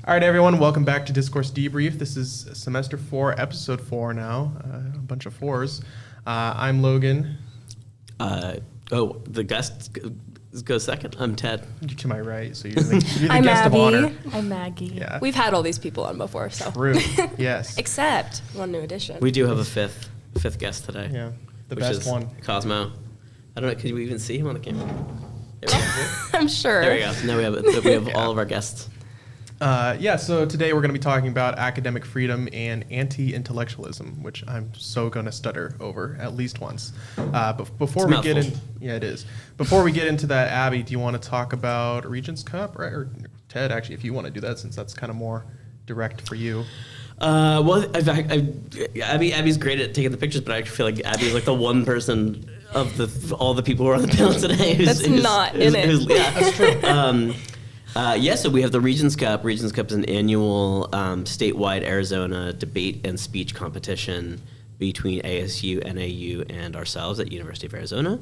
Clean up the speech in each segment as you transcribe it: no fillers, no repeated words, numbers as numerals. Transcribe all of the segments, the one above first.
All right, everyone, welcome back to Discourse Debrief. This is semester 4, episode 4 now, a bunch of fours. I'm Logan. The guest goes second. I'm Ted. You're to my right, so you're the guest I'm of honor. Abby. I'm Maggie. Yeah. We've had all these people on before, so. True, yes. Except one new addition. We do have a fifth guest today. Yeah, the which best is one. Cosmo. I don't know, could we even see him on the camera? There we go. I'm sure. There we go. Now we have all of our guests. So today we're going to be talking about academic freedom and anti-intellectualism, which I'm so going to stutter over at least once. But before we get in, it is. Before we get into that, Abby, do you want to talk about Regents Cup, right? Or Ted, actually, if you want to do that, since that's kind of more direct for you. Abby's great at taking the pictures, but I feel like Abby's like the one person of all the people who are on the panel today That's not in it. Yeah, that's true. So we have the Regents Cup. Regents Cup is an annual statewide Arizona debate and speech competition between ASU, NAU, and ourselves at University of Arizona.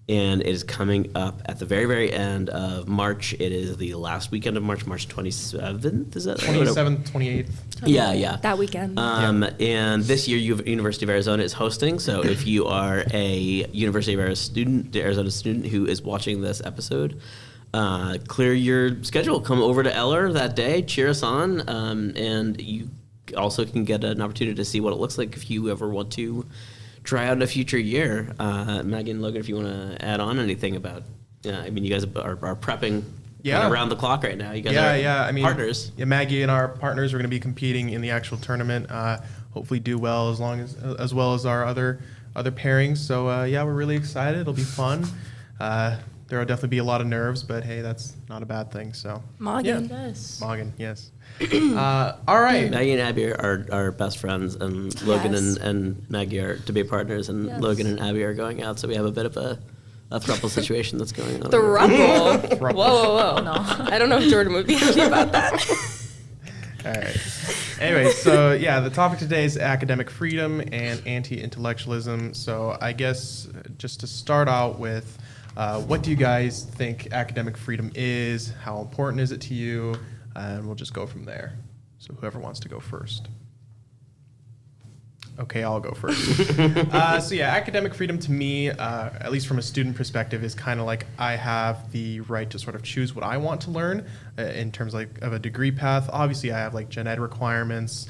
And it is coming up at the very, very end of March. It is the last weekend of March 27th, is that right? 27th, 28th. Yeah. That weekend. And this year, University of Arizona is hosting. So if you are a University of Arizona student who is watching this episode, clear your schedule. Come over to Eller that day, cheer us on, and you also can get an opportunity to see what it looks like if you ever want to try out in a future year. Maggie and Logan, if you want to add on anything about, you guys are prepping around the clock right now. You guys are partners. Yeah, Maggie and our partners are going to be competing in the actual tournament. Hopefully do well as well as our other pairings. So we're really excited. It'll be fun. There will definitely be a lot of nerves, but hey, that's not a bad thing. So Morgan. Yes. Morgan, yes. All right. Maggie and Abby are best friends, and Logan and Maggie are debate partners, and Logan and Abby are going out, so we have a bit of a throuple situation that's going on. Throuple? Whoa. No. I don't know if Jordan would be happy about that. All right. Anyway, so the topic today is academic freedom and anti-intellectualism. So I guess just to start out with, what do you guys think academic freedom is? How important is it to you? And we'll just go from there. So whoever wants to go first. Okay, I'll go first. Academic freedom to me, at least from a student perspective, is kind of like I have the right to sort of choose what I want to learn in terms of a degree path. Obviously, I have like gen ed requirements.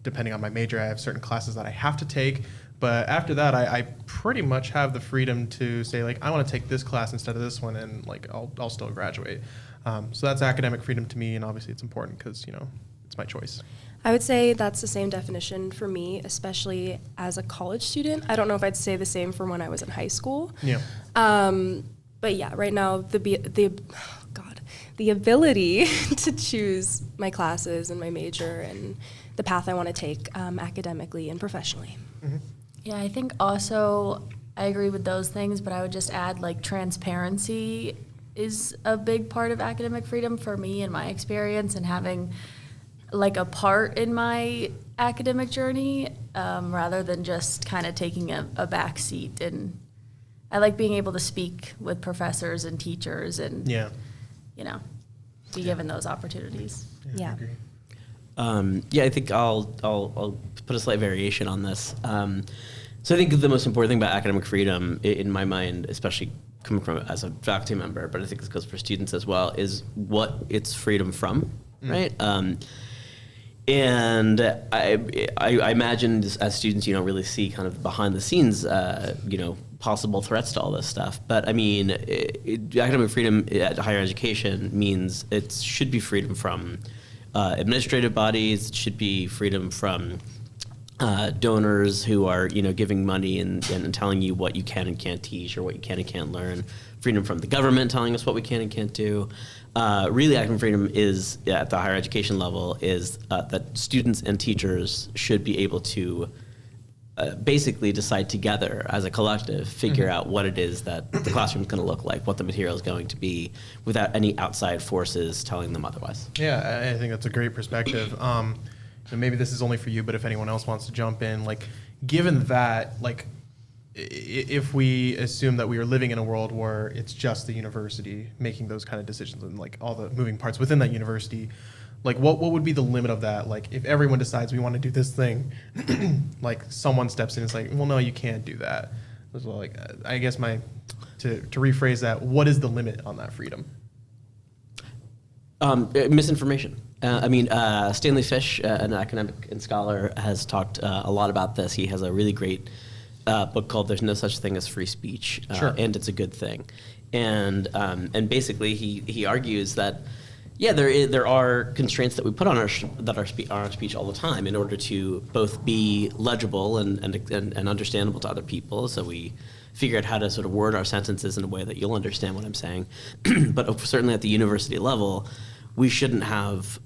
Depending on my major, I have certain classes that I have to take. But after that, I pretty much have the freedom to say, like, I want to take this class instead of this one, and like I'll still graduate. So that's academic freedom to me, and obviously it's important because, it's my choice. I would say that's the same definition for me, especially as a college student. I don't know if I'd say the same from when I was in high school. Yeah. But yeah, right now the ability to choose my classes and my major and the path I want to take academically and professionally. Mm-hmm. Yeah, I think also I agree with those things, but I would just add like transparency is a big part of academic freedom for me in my experience, and having like a part in my academic journey rather than just kind of taking a back seat. And I like being able to speak with professors and teachers and, be given those opportunities. Yeah. I think I'll put a slight variation on this. So I think the most important thing about academic freedom, in my mind, especially coming from as a faculty member, but I think this goes for students as well, is what it's freedom from, right? And I imagine as students, you don't really see kind of behind the scenes, possible threats to all this stuff. But I mean, academic freedom at higher education means it should be freedom from administrative bodies. It should be freedom from donors who are, giving money and telling you what you can and can't teach or what you can and can't learn. Freedom from the government telling us what we can and can't do. Really, academic freedom is, at the higher education level, is that students and teachers should be able to basically decide together as a collective, figure out what it is that the classroom is going to look like, what the material is going to be, without any outside forces telling them otherwise. Yeah, I think that's a great perspective. Maybe this is only for you, but if anyone else wants to jump in, like, given that, like, if we assume that we are living in a world where it's just the university making those kind of decisions and like all the moving parts within that university, Like, what would be the limit of that? Like, if everyone decides we want to do this thing, like, someone steps in and is like, well, no, you can't do that. So, like, I guess to rephrase that, what is the limit on that freedom? Misinformation. Stanley Fish, an academic and scholar, has talked a lot about this. He has a really great book called "There's No Such Thing as Free Speech," Sure. and it's a good thing. And basically, he argues that there are constraints that we put on our speech all the time in order to both be legible and understandable to other people. So we figure out how to sort of word our sentences in a way that you'll understand what I'm saying. But certainly at the university level, we shouldn't have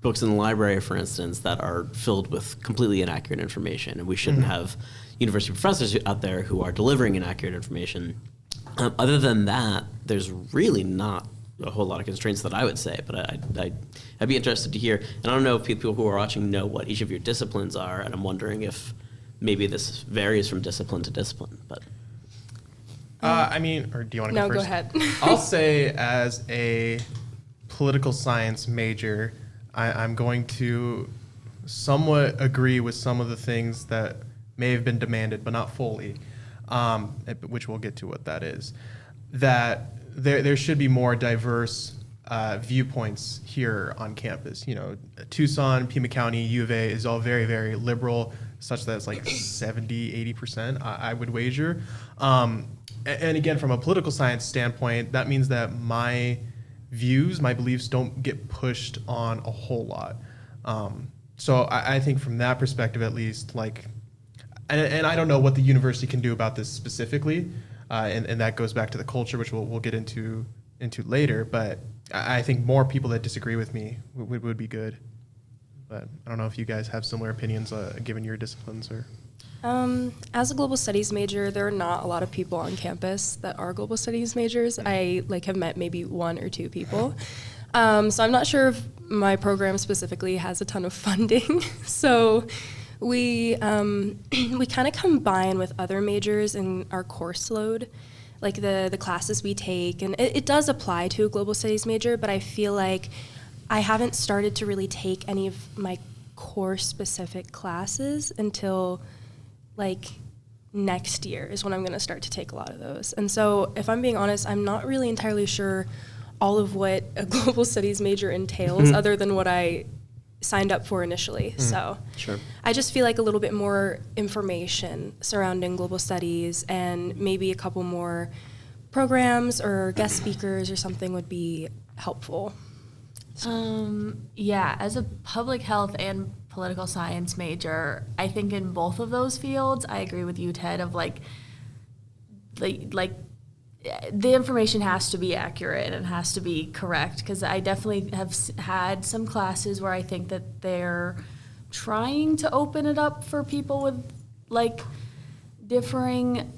books in the library, for instance, that are filled with completely inaccurate information. And we shouldn't have university professors out there who are delivering inaccurate information. Other than that, there's really not a whole lot of constraints that I would say, but I'd be interested to hear. And I don't know if people who are watching know what each of your disciplines are, and I'm wondering if maybe this varies from discipline to discipline. But or do you want to go first? No, go ahead. I'll say, as a political science major, I'm going to somewhat agree with some of the things that may have been demanded, but not fully, which we'll get to what that is. That there should be more diverse viewpoints here on campus. You know, Tucson, Pima County, U of A is all very, very liberal, such that it's like 70, 80%, I would wager. And again, from a political science standpoint, that means that my views, my beliefs don't get pushed on a whole lot. So I think from that perspective, at least, like, and I don't know what the university can do about this specifically, and that goes back to the culture, which we'll get into later. But I think more people that disagree with me would be good. But I don't know if you guys have similar opinions, given your disciplines, or. As a global studies major, there are not a lot of people on campus that are global studies majors. I have met maybe one or two people. So I'm not sure if my program specifically has a ton of funding. So we kind of combine with other majors in our course load, like the classes we take, and it does apply to a global studies major, but I feel like I haven't started to really take any of my course-specific classes until next year is when I'm going to start to take a lot of those. And so if I'm being honest, I'm not really entirely sure all of what a global studies major entails other than what I signed up for initially. So sure. I just feel like a little bit more information surrounding global studies and maybe a couple more programs or guest speakers or something would be helpful. As a public health and political science major, I think in both of those fields, I agree with you, Ted, of like the information has to be accurate and has to be correct, because I definitely have had some classes where I think that they're trying to open it up for people with differing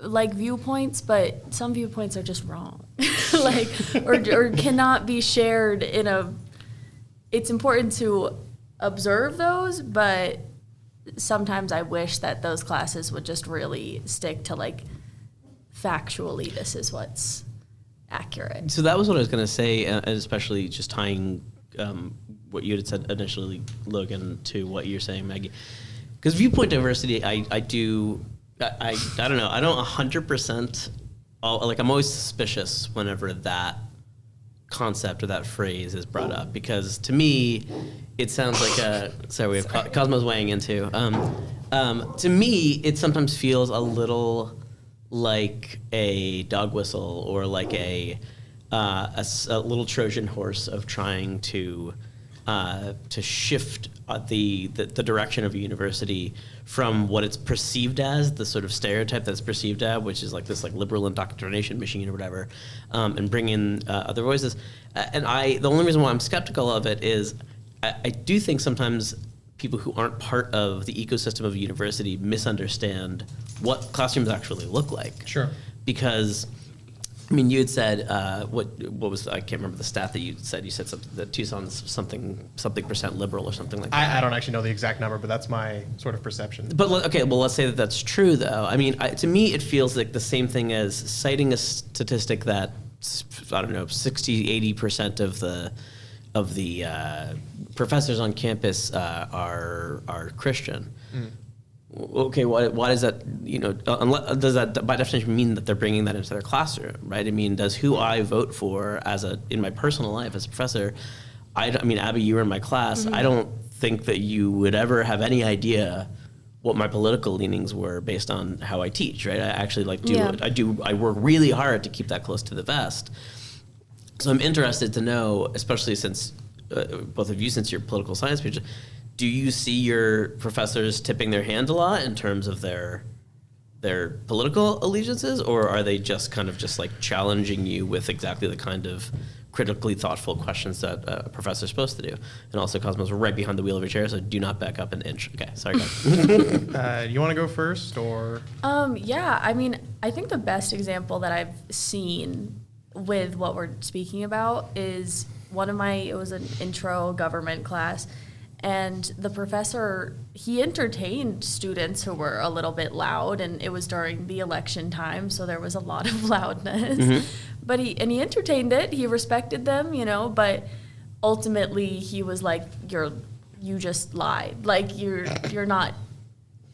viewpoints, but some viewpoints are just wrong, or cannot be shared it's important to observe those, but sometimes I wish that those classes would just really stick to factually this is what's accurate. So that was what I was going to say, and especially just tying what you had said initially, Logan, to what you're saying, Maggie. Because viewpoint diversity, I don't know, I don't 100%, I'm always suspicious whenever that concept or that phrase is brought up, because to me, it sounds like sorry, we have Cosmo's weighing in too. To me, it sometimes feels a little like a dog whistle, or like a little Trojan horse of trying to shift the direction of a university from what it's perceived as, the sort of stereotype that's perceived as, which is this liberal indoctrination machine or whatever, and bring in other voices. And the only reason why I'm skeptical of it is I do think sometimes people who aren't part of the ecosystem of a university misunderstand what classrooms actually look like. Sure. Because you had said what was, I can't remember the stat that you said. You said something that Tucson's something percent liberal or something like that. I don't actually know the exact number, but that's my sort of perception. But let's say that that's true, though. To me, it feels like the same thing as citing a statistic that 60-80% of the professors on campus are Christian. Okay, why does that, does that by definition mean that they're bringing that into their classroom, right? I mean, does who I vote for in my personal life as a professor, I mean, Abby, you were in my class, I don't think that you would ever have any idea what my political leanings were based on how I teach, right? I actually I work really hard to keep that close to the vest. So I'm interested to know, especially since both of you, since you're political science majors, do you see your professors tipping their hand a lot in terms of their political allegiances, or are they just kind of just like challenging you with exactly the kind of critically thoughtful questions that a professor's supposed to do? And also, Cosmos, we're right behind the wheel of your chair, so do not back up an inch. Okay, sorry, guys. You want to go first, or? Yeah, I mean, I think the best example that I've seen with what we're speaking about is it was an intro government class, and the professor, he entertained students who were a little bit loud, and it was during the election time, so there was a lot of loudness. But he entertained it. He respected them, but ultimately he was like, you just lied. Like you're not,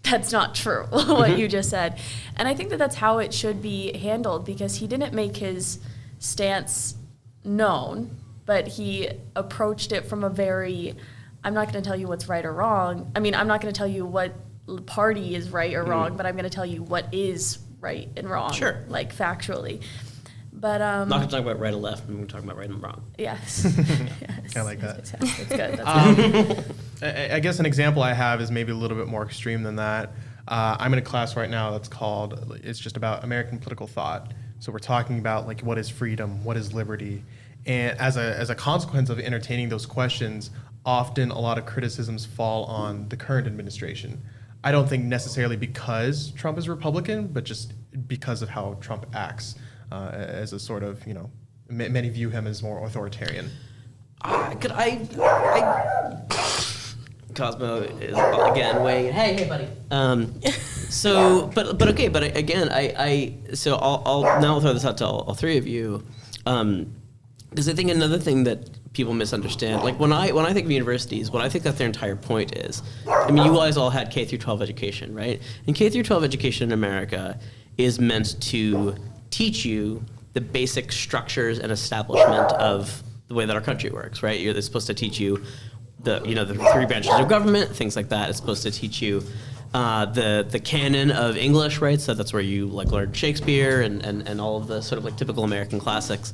that's not true what you just said. And I think that that's how it should be handled, because he didn't make his stance known, but he approached it from a very, I'm not going to tell you what's right or wrong. I mean, I'm not going to tell you what party is right or wrong, but I'm going to tell you what is right and wrong, like factually. But I'm not going to talk about right or left. I'm going to talk about right and wrong. Yes. Yes. I like that. That's good. That's good. I guess an example I have is maybe a little bit more extreme than that. I'm in a class right now it's just about American political thought. So we're talking about like what is freedom, what is liberty, and as a consequence of entertaining those questions, often a lot of criticisms fall on the current administration. I don't think necessarily because Trump is Republican, but just because of how Trump acts as a sort of, many view him as more authoritarian. Cosmo is again weighing. Hey, buddy. I'll throw this out to all three of you, because I think another thing that people misunderstand, like when I think of universities, what I think that their entire point is, I mean, you guys all had K through 12 education, right? And K through 12 education in America is meant to teach you the basic structures and establishment of the way that our country works, right? They're supposed to teach you the three branches of government, things like that. It's supposed to teach you the canon of English, right? So that's where you like learn Shakespeare and all of the sort of like typical American classics.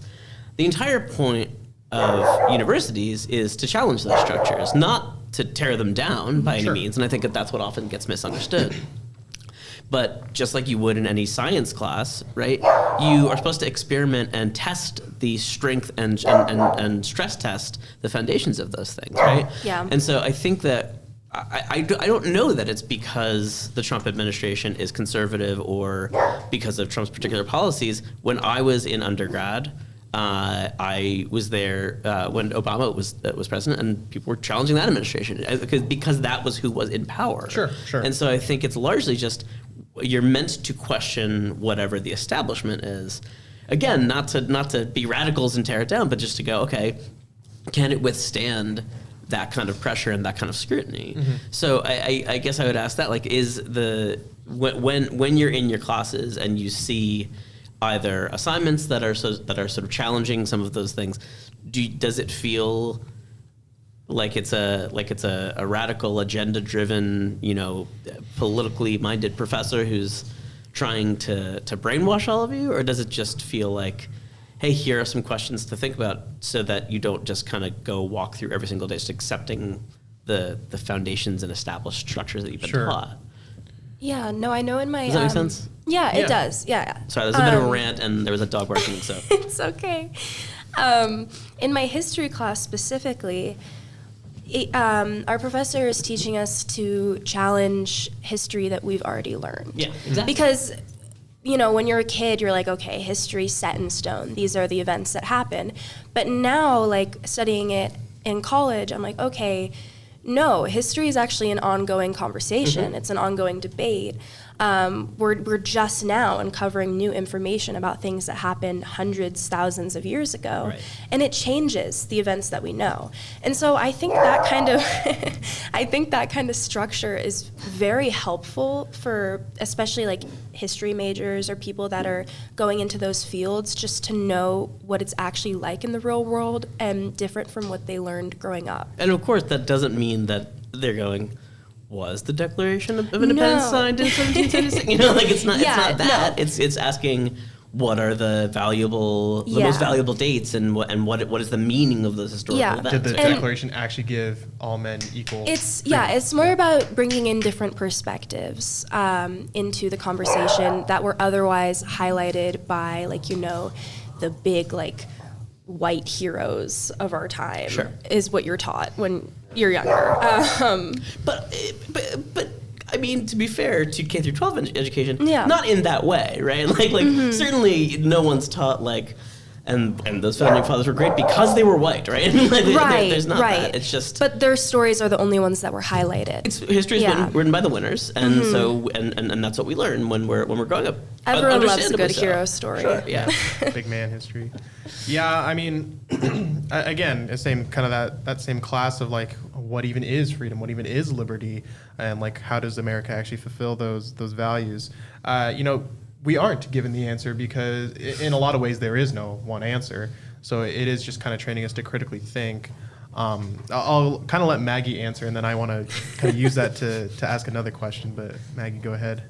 The entire point of universities is to challenge those structures, not to tear them down by any means. And I think that that's what often gets misunderstood. But just like you would in any science class, right, you are supposed to experiment and test the strength and stress test the foundations of those things, right? Yeah. And so I think that I don't know that it's because the Trump administration is conservative or because of Trump's particular policies. When I was in undergrad, I was there when Obama was president, and people were challenging that administration because that was who was in power. Sure. And so I think it's largely just you're meant to question whatever the establishment is. Again, not to be radicals and tear it down, but just to go, okay, can it withstand that kind of pressure and that kind of scrutiny? Mm-hmm. So I guess I would ask that, like, is when you're in your classes and you see either assignments that are sort of challenging some of those things, does it feel like it's a radical agenda-driven, politically minded professor who's trying to brainwash all of you, or does it just feel like, hey, here are some questions to think about, so that you don't just kind of go walk through every single day just accepting the foundations and established structures that you've been taught? Yeah, no, I know in my... Does that make sense? Yeah, it does. Yeah. Sorry, there's a bit of a rant, and there was a dog barking, so... It's okay. In my history class specifically, our professor is teaching us to challenge history that we've already learned. Yeah, exactly. Because, when you're a kid, you're like, okay, history's set in stone. These are the events that happen. But now, like, studying it in college, I'm like, okay, no, history is actually an ongoing conversation. Mm-hmm. It's an ongoing debate. We're just now uncovering new information about things that happened hundreds, thousands of years ago, Right. and it changes the events that we know. And so I think that kind of structure is very helpful for especially like history majors or people that are going into those fields, just to know what it's actually like in the real world and different from what they learned growing up. And of course, that doesn't mean that they're going, was the Declaration of Independence signed in 1776? You know, like it's not that. No. It's asking what are the most valuable dates, and what is the meaning of those historical events. Did the right? Declaration actually give all men equal? It's more about bringing in different perspectives into the conversation that were otherwise highlighted by, like, you know, the big, like, white heroes of our time. Sure. Is what you're taught when you're younger. But I mean, to be fair to K through 12 education, Yeah. not in that way, right? Like certainly no one's taught like, and those founding fathers were great because they were white, right? Like, there's not that. It's just. But their stories are the only ones that were highlighted. History's written by the winners, and so and that's what we learn when we're growing up. Everyone loves a good Understandably so. hero story. Sure, yeah. Big man history. Yeah, I mean, again, the same kind of that same class of like, what even is freedom? What even is liberty? And like, how does America actually fulfill those values? You know, we aren't given the answer because in a lot of ways there is no one answer. So it is just kind of training us to critically think. I'll kind of let Maggie answer, and then I want to kind of use that to ask another question. But Maggie, go ahead.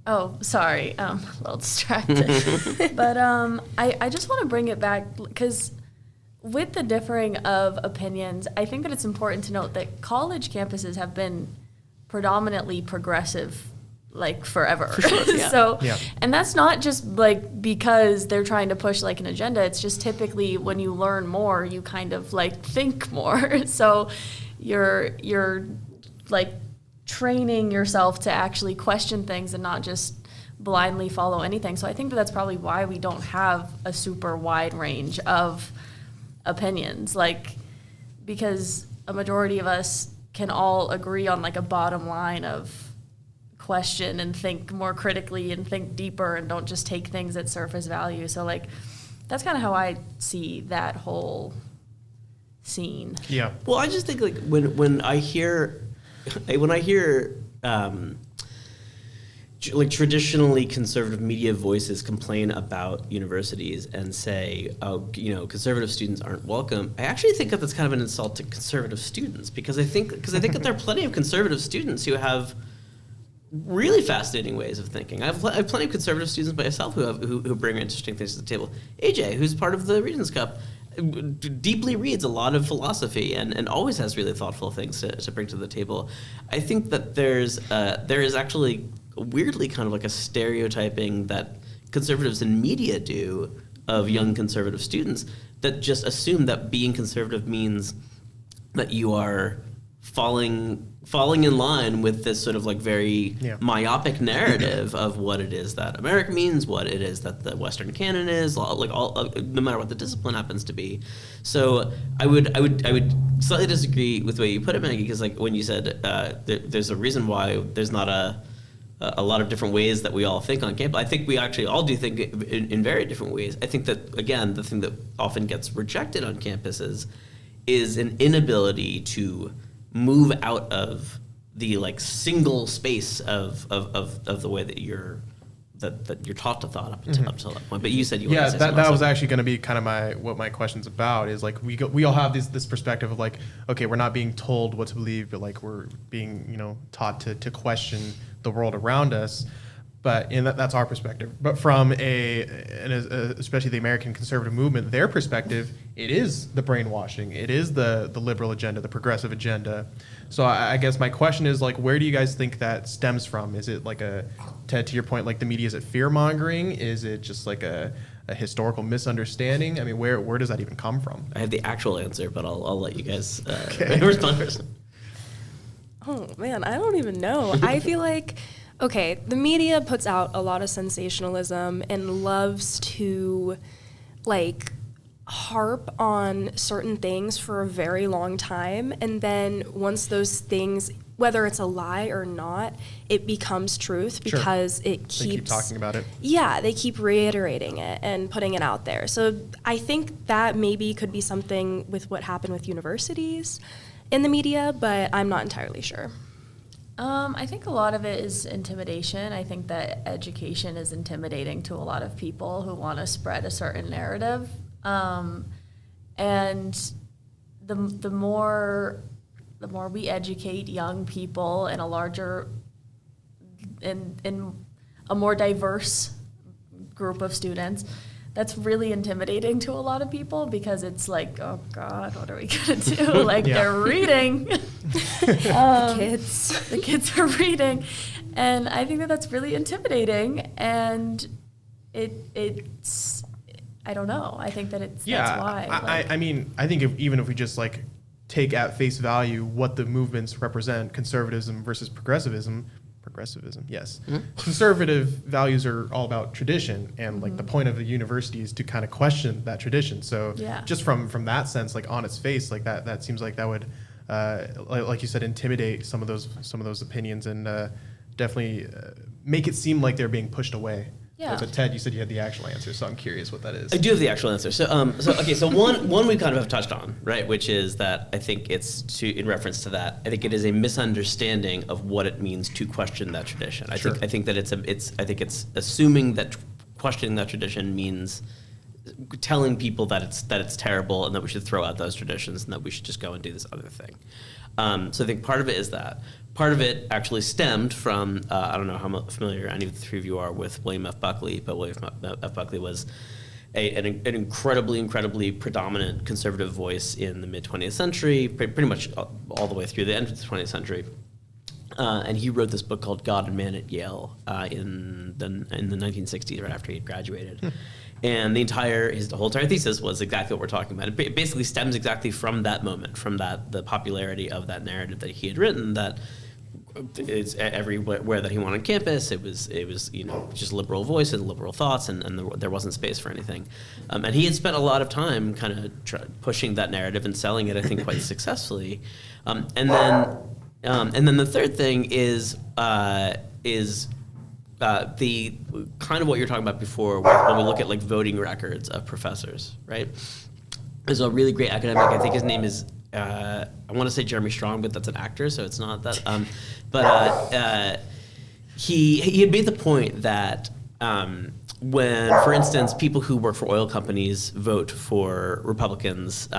Oh, sorry, a little distracted. But I just want to bring it back, because with the differing of opinions, I think that it's important to note that college campuses have been predominantly progressive, like, forever. For sure, yeah. So, Yeah. and that's not just like because they're trying to push like an agenda. It's just typically when you learn more, you kind of like think more. So you're like training yourself to actually question things and not just blindly follow anything. So I think that's probably why we don't have a super wide range of opinions, like, because a majority of us can all agree on like a bottom line of question and think more critically and think deeper and don't just take things at surface value. So like that's kind of how I see that whole scene. Yeah. Well, I just think like when I hear like traditionally conservative media voices complain about universities and say, oh, you know, conservative students aren't welcome. I actually think that that's kind of an insult to conservative students, because I think that there are plenty of conservative students who have really fascinating ways of thinking. I have plenty of conservative students myself who bring interesting things to the table. AJ, who's part of the Regents Cup, deeply reads a lot of philosophy and always has really thoughtful things to bring to the table. I think that there is actually weirdly kind of like a stereotyping that conservatives in media do of young conservative students that just assume that being conservative means that you are falling in line with this sort of like very myopic narrative of what it is that America means, what it is that the Western canon is, like all no matter what the discipline happens to be. So I would slightly disagree with the way you put it, Maggie, because like when you said there's a reason why there's not a lot of different ways that we all think on campus. I think we actually all do think in very different ways. I think that, again, the thing that often gets rejected on campuses is an inability to move out of the like single space of the way that you're taught to thought up until that point. But you said you wanted to say that was actually going to be kind of what my question's about, is like we all have this perspective of like, okay, we're not being told what to believe, but like we're being, you know, taught to question the world around us. But that's our perspective. But from especially the American conservative movement, their perspective, it is the brainwashing. It is the liberal agenda, the progressive agenda. So I guess my question is, like, where do you guys think that stems from? Is it like to your point, like the media, is it fear mongering? Is it just like a historical misunderstanding? I mean, where does that even come from? I have the actual answer, but I'll let you guys respond first. Oh man, I don't even know. I feel like, okay, the media puts out a lot of sensationalism and loves to, like, harp on certain things for a very long time, and then once those things, whether it's a lie or not, it becomes truth because it keeps... They keep talking about it. Yeah, they keep reiterating it and putting it out there. So I think that maybe could be something with what happened with universities in the media, but I'm not entirely sure. I think a lot of it is intimidation. I think that education is intimidating to a lot of people who want to spread a certain narrative. And the more we educate young people in a larger, in a more diverse group of students, that's really intimidating to a lot of people because it's like, oh God, what are we gonna do? Like they're reading. The kids are reading. And I think that that's really intimidating, and it's, I don't know. I think that that's why. I mean, I think even if we just like take at face value what the movements represent, conservatism versus progressivism, yes. Mm-hmm. Conservative values are all about tradition, and like the point of the university is to kind of question that tradition. So just from that sense, like on its face, like that seems like that would, like you said, intimidate some of those opinions, and definitely make it seem like they're being pushed away. Yeah. But Ted, you said you had the actual answer, so I'm curious what that is. I do have the actual answer. So one we kind of have touched on, right? Which is that I think it's in reference to that. I think it is a misunderstanding of what it means to question that tradition. I think that it's assuming that questioning that tradition means telling people that it's terrible and that we should throw out those traditions and that we should just go and do this other thing. So I think part of it is that. Part of it actually stemmed from, I don't know how familiar any of the three of you are with William F. Buckley, but William F. Buckley was an incredibly predominant conservative voice in the mid-20th century, pretty much all the way through the end of the 20th century. And he wrote this book called God and Man at Yale in the 1960s, right after he had graduated. And his whole entire thesis was exactly what we're talking about. It basically stems exactly from that moment, from the popularity of that narrative that he had written, that it's everywhere that he went on campus. It was just liberal voice and liberal thoughts, and there wasn't space for anything. And he had spent a lot of time kind of pushing that narrative and selling it, I think, quite successfully. And then the third thing is the kind of what you're talking about before when we look at like voting records of professors, right? There's a really great academic, I think his name is, I want to say Jeremy Strong, but that's an actor, so it's not that. He had made the point that when, for instance, people who work for oil companies vote for Republicans,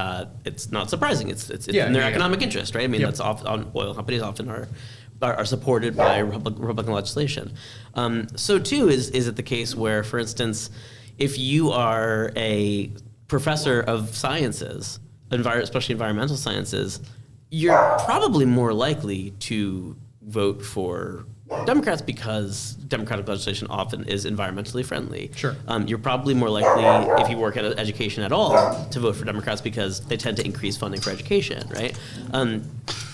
it's not surprising. It's in their economic interest, right? I mean, that's often, oil companies often are supported by Republican legislation. So too is it the case where, for instance, if you are a professor of sciences, especially environmental sciences, you're probably more likely to vote for Democrats because Democratic legislation often is environmentally friendly. Sure. You're probably more likely, if you work at education at all, to vote for Democrats because they tend to increase funding for education, right?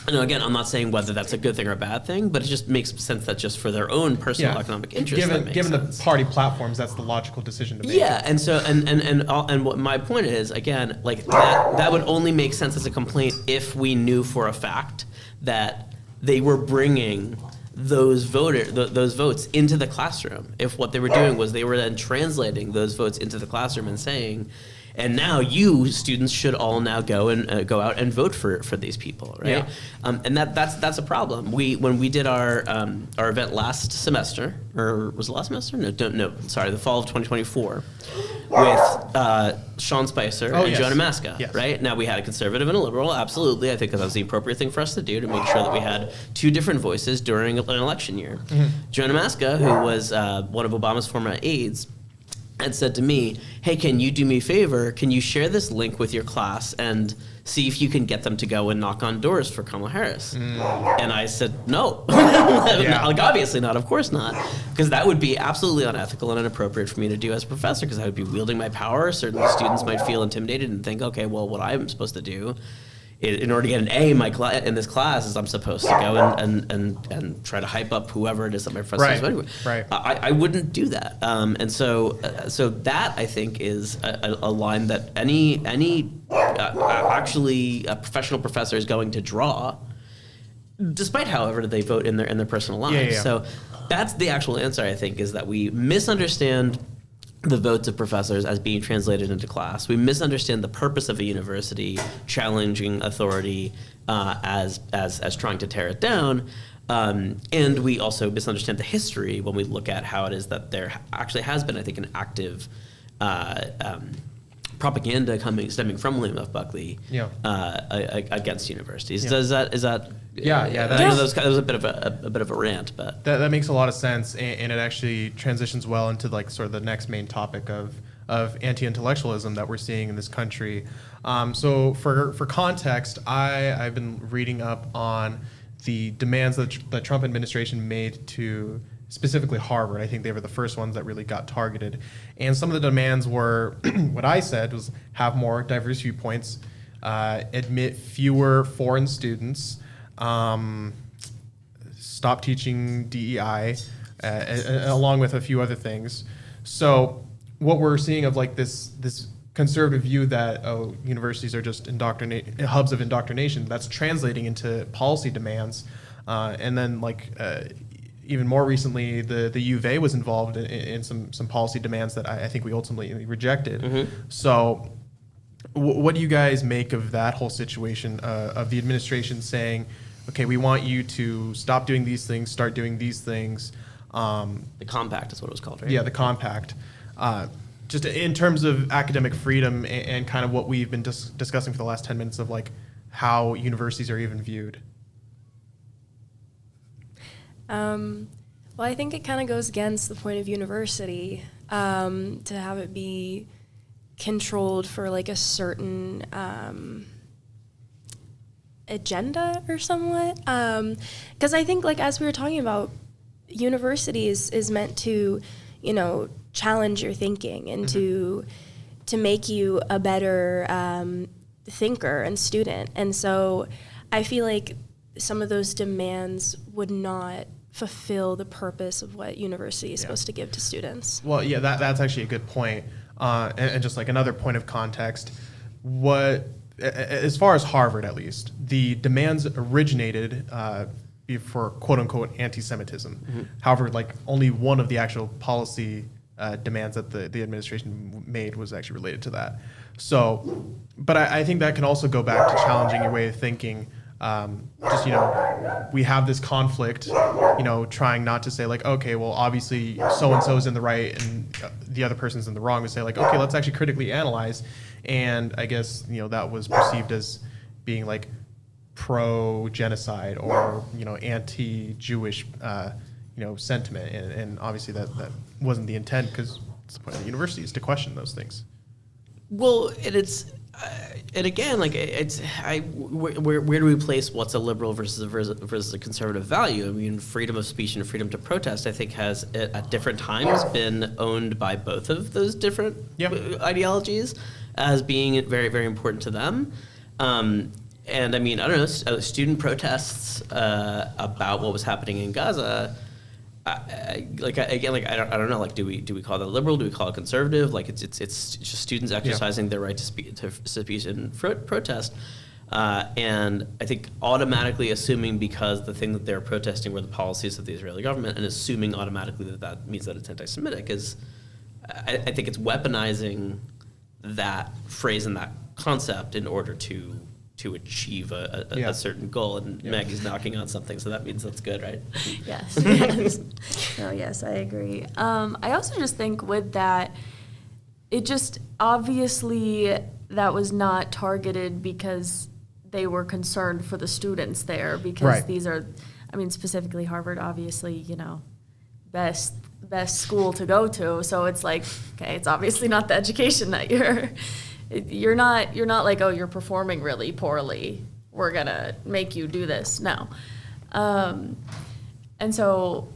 Again, I'm not saying whether that's a good thing or a bad thing, but it just makes sense that just for their own personal economic interest, given the party platforms, that's the logical decision to make. Yeah, and so and what my point is, again, like that would only make sense as a complaint if we knew for a fact that they were bringing those votes into the classroom. If what they were doing was they were then translating those votes into the classroom and saying, and now you students should all now go out and vote for these people, right? Yeah. And that's a problem. When we did our event last semester, or was it last semester? No, sorry, the fall of 2024, with Sean Spicer and Jonah Maska, right? Now we had a conservative and a liberal, absolutely. I think that was the appropriate thing for us to do to make sure that we had two different voices during an election year. Mm-hmm. Jonah Maska, who was one of Obama's former aides, had said to me, hey, can you do me a favor? Can you share this link with your class and see if you can get them to go and knock on doors for Kamala Harris? And I said, no. Like, obviously not, of course not. Because that would be absolutely unethical and inappropriate for me to do as a professor, because I would be wielding my power. Certainly students might feel intimidated and think, okay, well, what I'm supposed to do in order to get an A in this class, is I'm supposed to go and try to hype up whoever it is that my professor is voting with. Right. I wouldn't do that. And so that, I think, is a line that any professional professor is going to draw, despite however they vote in their personal lives. Yeah. So that's the actual answer, I think, is that we misunderstand the votes of professors as being translated into class. We misunderstand the purpose of a university challenging authority as trying to tear it down. And we also misunderstand the history when we look at how it is that there actually has been, I think, an active propaganda stemming from William F. Buckley against universities. Yeah. Is that? Yeah. I know that was a bit of a rant, but that makes a lot of sense, and it actually transitions well into like sort of the next main topic of anti-intellectualism that we're seeing in this country. So for context, I've been reading up on the demands that the Trump administration made to specifically Harvard. I think they were the first ones that really got targeted. And some of the demands were, what I said was have more diverse viewpoints, admit fewer foreign students, stop teaching DEI, along with a few other things. So what we're seeing of like this conservative view that universities are just hubs of indoctrination, that's translating into policy demands, and then even more recently, the UA was involved in some policy demands that I think we ultimately rejected. Mm-hmm. So what do you guys make of that whole situation of the administration saying, okay, we want you to stop doing these things, start doing these things? The compact is what it was called, right? Yeah, the compact. Just in terms of academic freedom and kind of what we've been discussing for the last 10 minutes of like how universities are even viewed. Well, I think it kind of goes against the point of university to have it be controlled for like a certain agenda or somewhat. Because I think, like, as we were talking about, universities is meant to, challenge your thinking and to make you a better thinker and student. And so I feel like some of those demands would not fulfill the purpose of what university is supposed to give to students. Well, yeah, that's actually a good point. And just like another point of context, as far as Harvard at least, the demands originated for quote unquote anti-Semitism. Mm-hmm. However, like only one of the actual policy demands that the administration made was actually related to that. So, but I think that can also go back to challenging your way of thinking. We have this conflict, trying not to say like, okay, well, obviously so-and-so is in the right and the other person's in the wrong. We say like, okay, let's actually critically analyze. And I guess, that was perceived as being like pro-genocide or, anti-Jewish, sentiment. And obviously that wasn't the intent, because it's the point of the university is to question those things. Well, and again, like where do we place what's a liberal versus a conservative value? I mean, freedom of speech and freedom to protest, I think, has at different times been owned by both of those different ideologies as being very, very important to them. And I mean, I don't know, student protests about what was happening in Gaza. I don't know. Like, do we call that liberal? Do we call it conservative? Like, it's just students exercising their right to speech and protest. And I think automatically assuming, because the thing that they're protesting were the policies of the Israeli government, and assuming automatically that means that it's anti-Semitic, is I think it's weaponizing that phrase and that concept in order to achieve a certain goal. And Maggie's knocking on something, so that means that's good, right? Yes. No, yes, I agree. I also just think with that, it just obviously that was not targeted because they were concerned for the students there, because these are, I mean, specifically Harvard, obviously, best school to go to. So it's like, okay, it's obviously not the education that you're not like, oh, you're performing really poorly, we're gonna make you do this. No. And so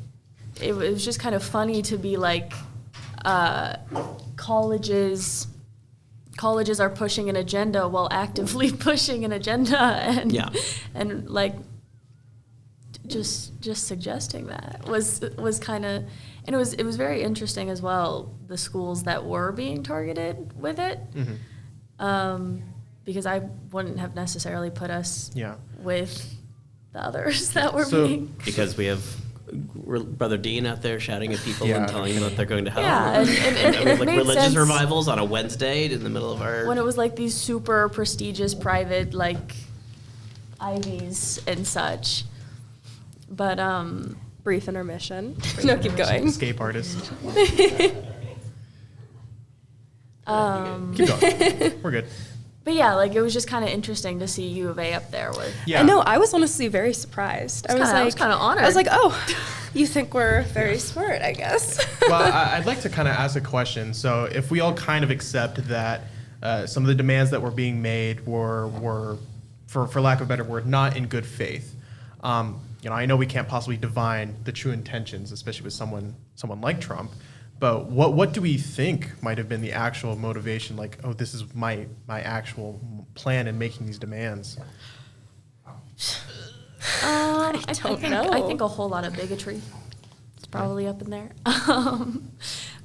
it was just kind of funny to be like, colleges colleges are pushing an agenda while actively pushing an agenda, and Yeah. and like just suggesting that was kind of, and it was very interesting as well, the schools that were being targeted with it, because I wouldn't have necessarily put us with the others that were being. Because we have Brother Dean out there shouting at people and telling them that they're going to hell. Yeah, and I mean, it like made religious sense revivals on a Wednesday in the middle of our. when it was like these super prestigious private like Ivies and such. But Brief intermission. No, keep going. Escape artist. Keep going. We're good. But yeah, like it was just kind of interesting to see U of A up there with. Yeah. I know. I was honestly very surprised. I was kinda honored. I was like, oh, you think we're very smart, I guess. Well, I'd like to kind of ask a question. So, if we all kind of accept that some of the demands that were being made were for lack of a better word, not in good faith. I know we can't possibly divine the true intentions, especially with someone like Trump. But what do we think might have been the actual motivation? Like, oh, this is my actual plan in making these demands. I don't know. I think a whole lot of bigotry. It's probably up in there.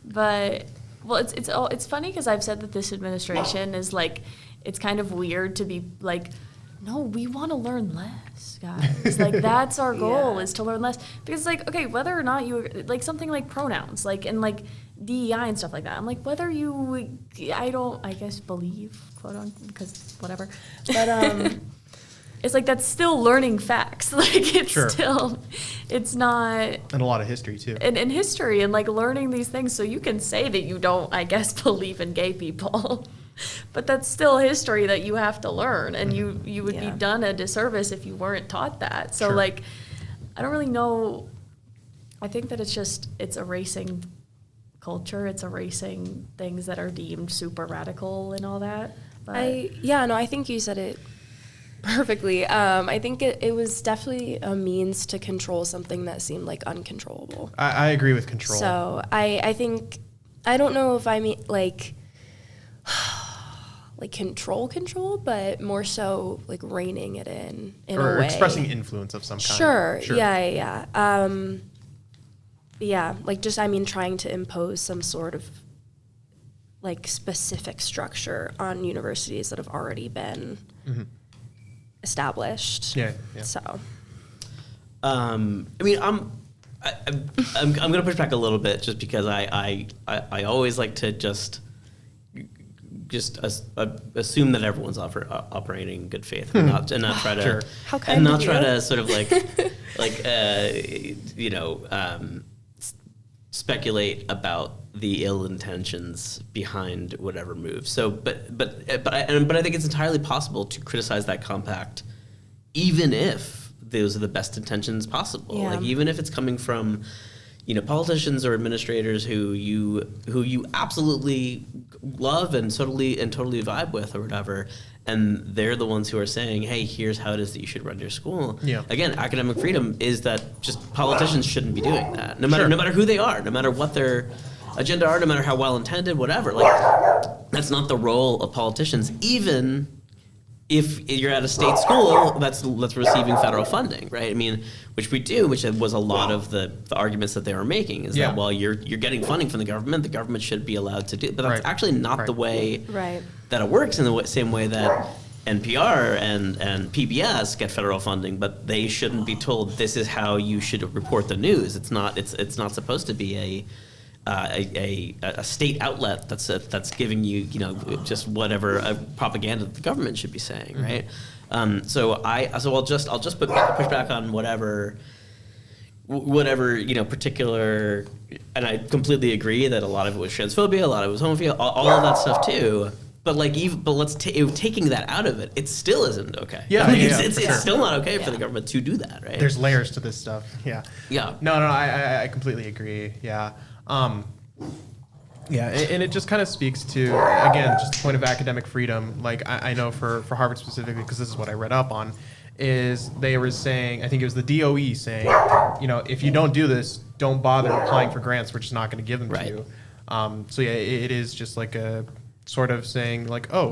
But well, it's funny because I've said that this administration is like, it's kind of weird to be like, no, we want to learn less, guys. Like that's our goal is to learn less, because like, okay, whether or not you like something like pronouns, like and like DEI and stuff like that. I'm like, whether you, I guess believe, quote unquote, because whatever. But it's like that's still learning facts. Like it's still, it's not. And a lot of history too. And history and like learning these things, so you can say that you don't, I guess, believe in gay people. But that's still history that you have to learn, and you would be done a disservice if you weren't taught that. So like, I don't really know. I think that it's erasing culture. It's erasing things that are deemed super radical and all that. But I think you said it perfectly. I think it was definitely a means to control something that seemed like uncontrollable. I agree with control. So I think, I don't know if I mean like control, but more so like reining it in a way. Or expressing influence of some kind. Sure. Yeah. Like just, I mean, trying to impose some sort of like specific structure on universities that have already been established. Yeah. So. I mean, I'm going to push back a little bit just because I always like to just assume that everyone's operating in good faith and not try to How kind of you. try to sort of speculate about the ill intentions behind whatever move. So, but I think it's entirely possible to criticize that compact, even if those are the best intentions possible. Yeah. Like even if it's coming from, politicians or administrators who you absolutely love and totally vibe with or whatever, and they're the ones who are saying, hey, here's how it is that you should run your school. Yeah. Again, academic freedom is that just politicians shouldn't be doing that. No matter who they are, no matter what their agenda are, no matter how well intended, whatever. Like that's not the role of politicians, even if you're at a state school that's receiving federal funding, right? I mean, which we do, which was a lot of the arguments that they were making, is that, well, you're getting funding from the government should be allowed to do it. But that's actually not the way that it works, in the same way that NPR and PBS get federal funding, but they shouldn't be told this is how you should report the news. It's not supposed to be a state outlet that's giving you just whatever propaganda the government should be saying, right? So I'll just push back on whatever particular, and I completely agree that a lot of it was transphobia, a lot of it was homophobia, all of that stuff too. But taking that out of it, it still isn't okay. It's still not okay for the government to do that, right? There's layers to this stuff. Yeah. No, I completely agree. Yeah. And it just kind of speaks to, again, just the point of academic freedom. Like I know for Harvard specifically, because this is what I read up on, is they were saying, I think it was the DOE saying, if you don't do this, don't bother applying for grants. We're just not going to give them to you. So yeah, it is just like sort of saying like, oh,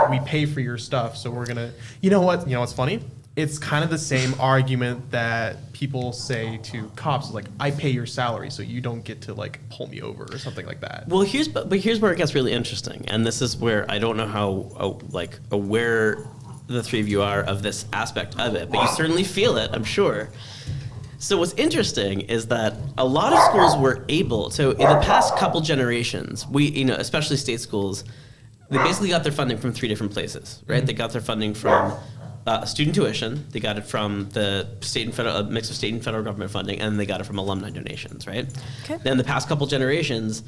we pay for your stuff, so we're gonna, you know what's funny? It's kind of the same argument that people say to cops, like, I pay your salary, so you don't get to like pull me over or something like that. Well, here's where it gets really interesting, and this is where I don't know how aware the three of you are of this aspect of it, but you certainly feel it, I'm sure. So what's interesting is that a lot of schools were able, so in the past couple generations, especially state schools, they basically got their funding from three different places, right? Mm-hmm. They got their funding from student tuition, they got it from the state and federal, a mix of state and federal government funding, and they got it from alumni donations, right? Okay. Then the past couple generations,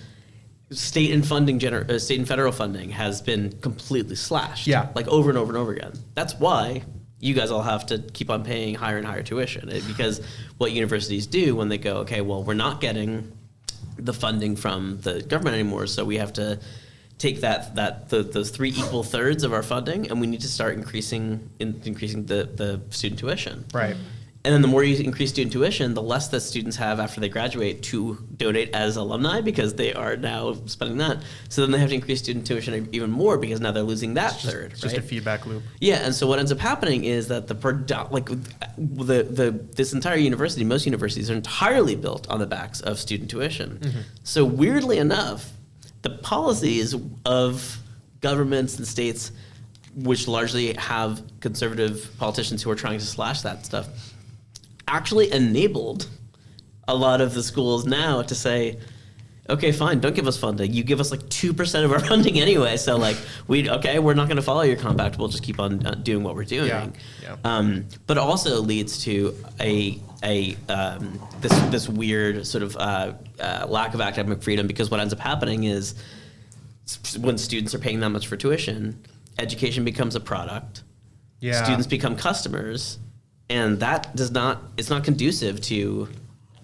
state and federal funding has been completely slashed, like over and over and over again. That's why you guys all have to keep on paying higher and higher tuition, because what universities do when they go, okay, well, we're not getting the funding from the government anymore, so we have to take those three equal thirds of our funding, and we need to start increasing the student tuition. Right. And then the more you increase student tuition, the less that students have after they graduate to donate as alumni, because they are now spending that. So then they have to increase student tuition even more, because now they're losing that third. It's just a feedback loop. Yeah, and so what ends up happening is that this entire university, most universities are entirely built on the backs of student tuition. Mm-hmm. So weirdly enough, the policies of governments and states, which largely have conservative politicians who are trying to slash that stuff, actually enabled a lot of the schools now to say, okay, fine, don't give us funding. You give us like 2% of our funding anyway. So like, we're not going to follow your compact. We'll just keep on doing what we're doing. Yeah. But it also leads to this weird sort of lack of academic freedom, because what ends up happening is when students are paying that much for tuition, education becomes a product. Yeah. Students become customers. And it's not conducive to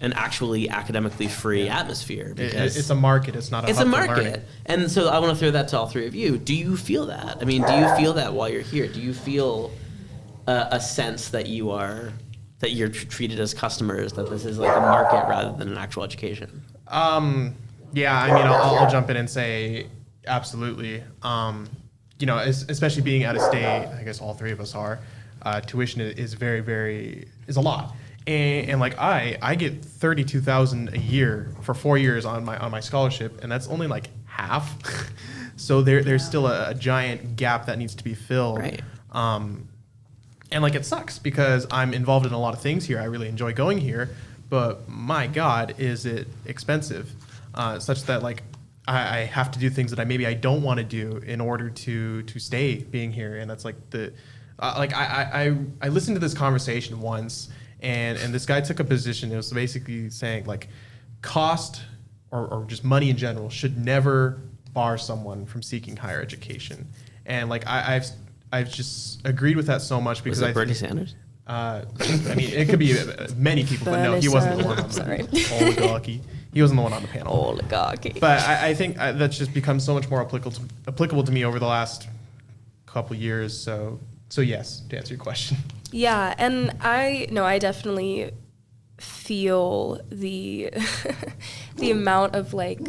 an actually academically free atmosphere. Because it's a market. It's not a hub for learning. It's a market. And so I want to throw that to all three of you. Do you feel that? I mean, do you feel that while you're here? Do you feel a sense that you're treated as customers, that this is like a market rather than an actual education? Yeah, I mean, I'll jump in and say absolutely. Especially being out of state, I guess all three of us are. Tuition is is a lot, and like I get $32,000 a year for 4 years on my scholarship, and that's only like half. So there's still a giant gap that needs to be filled. Right. And like it sucks, because I'm involved in a lot of things here. I really enjoy going here, but my God, is it expensive, such that like I have to do things that I don't want to do in order to stay being here, and that's like I listened to this conversation once, and this guy took a position. It was basically saying like cost or just money in general should never bar someone from seeking higher education. And like I've just agreed with that so much, because was it Bernie Sanders? I mean, it could be many people, but no, he wasn't the one on the oligarchy. He wasn't the one on the panel. Oligarchy. But I think that's just become so much more applicable to me over the last couple years. So yes, to answer your question. Yeah, and I definitely feel the the amount of like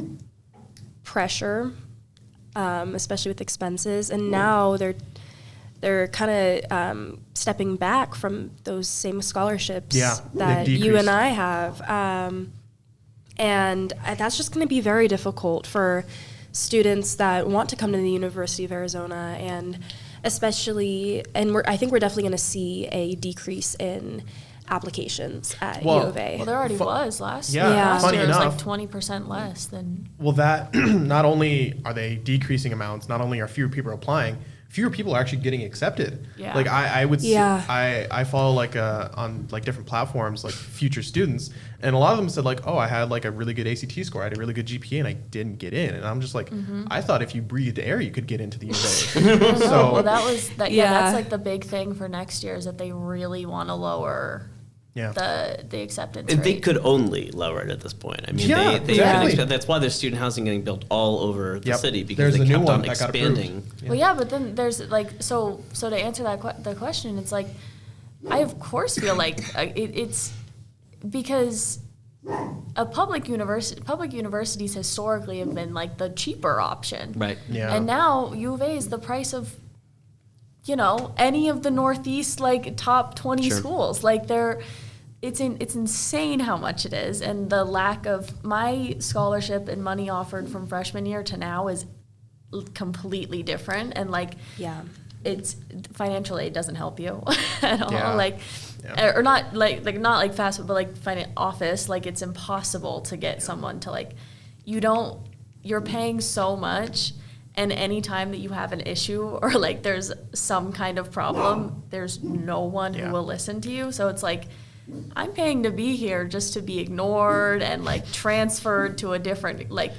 pressure, especially with expenses, and now they're kind of stepping back from those same scholarships that you and I have, and that's just going to be very difficult for students that want to come to the University of Arizona, and especially, and I think we're definitely going to see a decrease in applications at U of A. Well, there already was last year. Yeah, last year it was like 20% less than. Well, that not only are they decreasing amounts, not only are fewer people applying, fewer people are actually getting accepted. Yeah. Like I would see, I follow like on like different platforms like future students, and a lot of them said like, oh, I had like a really good ACT score, I had a really good GPA, and I didn't get in. And I'm just like, I thought if you breathed air, you could get into the U of A. Well, that's like the big thing for next year, is that they really want to lower the acceptance rate. They could only lower it at this point. I mean, that's why there's student housing getting built all over the city, because they kept on expanding. Well, but then there's like, so to answer the question, it's like, I of course feel like it's because public universities historically have been like the cheaper option. Right. Yeah. And now U of A is the price of, any of the Northeast like top 20 Sure. schools. Like it's insane how much it is, and the lack of my scholarship and money offered from freshman year to now is completely different, and like Yeah. it's financial aid doesn't help you at all. Yeah. Like, Yeah. or not like fast food, but like office. Like it's impossible to get someone to like, you're paying so much, and any time that you have an issue or like there's some kind of problem, there's no one who Yeah. will listen to you. So it's like, I'm paying to be here just to be ignored and like transferred to a different like.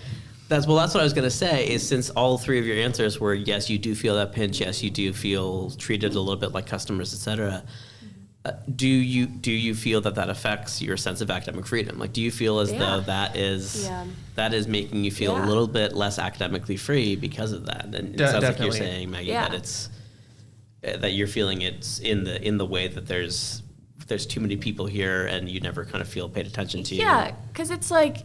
That's what I was going to say, is since all three of your answers were yes, you do feel that pinch, yes, you do feel treated a little bit like customers, et cetera. Do you feel that affects your sense of academic freedom? Like, do you feel as though that is making you feel a little bit less academically free because of that? And it sounds like you're saying, Maggie, that it's that you're feeling it's in the way that there's too many people here and you never kind of feel paid attention to. Yeah, because it's like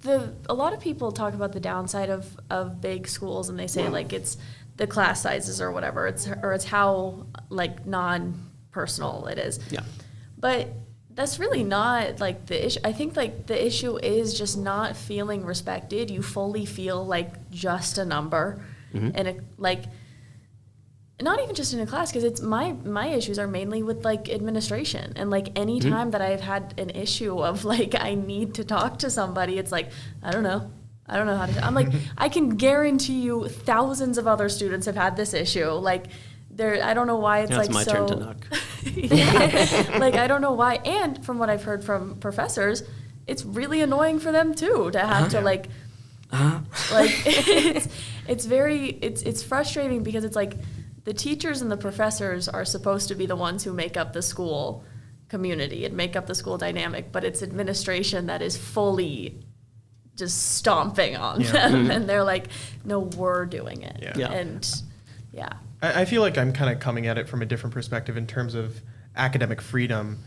a lot of people talk about the downside of big schools, and they say like it's the class sizes or whatever. It's how like non-personal it is. Yeah. But that's really not like the issue. I think like the issue is just not feeling respected. You fully feel like just a number, and like not even just in a class, because it's my issues are mainly with like administration, and like any time that I've had an issue of like I need to talk to somebody, it's like I don't know how to. I'm like I can guarantee you thousands of other students have had this issue. Like I don't know why it's like it's my so. turn to knock. Yeah, like I don't know why. And from what I've heard from professors, it's really annoying for them too to have to like it's frustrating, because it's like the teachers and the professors are supposed to be the ones who make up the school community and make up the school dynamic, but it's administration that is fully just stomping on them, and they're like, no, we're doing it. And I feel like I'm kind of coming at it from a different perspective in terms of academic freedom,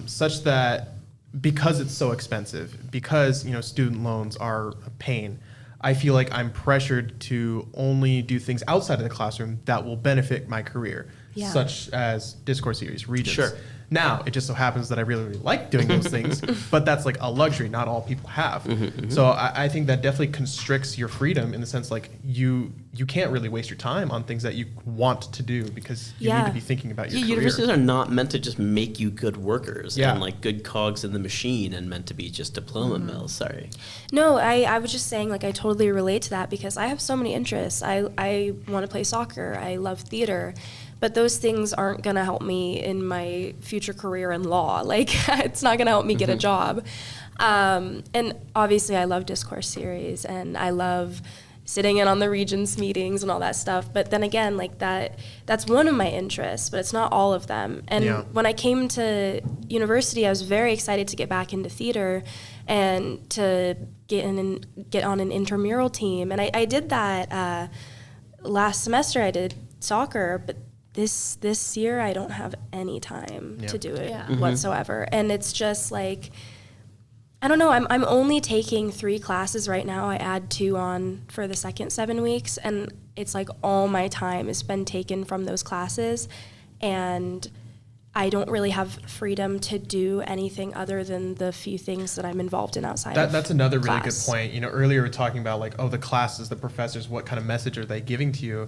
such that because it's so expensive, because student loans are a pain, I feel like I'm pressured to only do things outside of the classroom that will benefit my career, such as Discourse Series, Regents. Sure. Now, it just so happens that I really, really like doing those things, but that's like a luxury not all people have. So I think that definitely constricts your freedom in the sense like you can't really waste your time on things that you want to do, because you need to be thinking about your career. Universities are not meant to just make you good workers and like good cogs in the machine and meant to be just diploma mills. Sorry. No, I was just saying, like, I totally relate to that because I have so many interests. I want to play soccer. I love theater. But those things aren't going to help me in my future career in law. Like, it's not going to help me get a job. And obviously, I love Discourse Series, and I love sitting in on the Regents meetings and all that stuff. But then again, like, that's one of my interests, but it's not all of them. And when I came to university, I was very excited to get back into theater and to get on an intramural team. And I did that last semester. I did soccer, but this year I don't have any time to do it whatsoever. And it's just like, I don't know, I'm only taking 3 classes right now. I add 2 on for the second 7 weeks, and it's like all my time has been taken from those classes, and I don't really have freedom to do anything other than the few things that I'm involved in outside of That's another really class. good point. Earlier we were talking about like, the classes, the professors, what kind of message are they giving to you?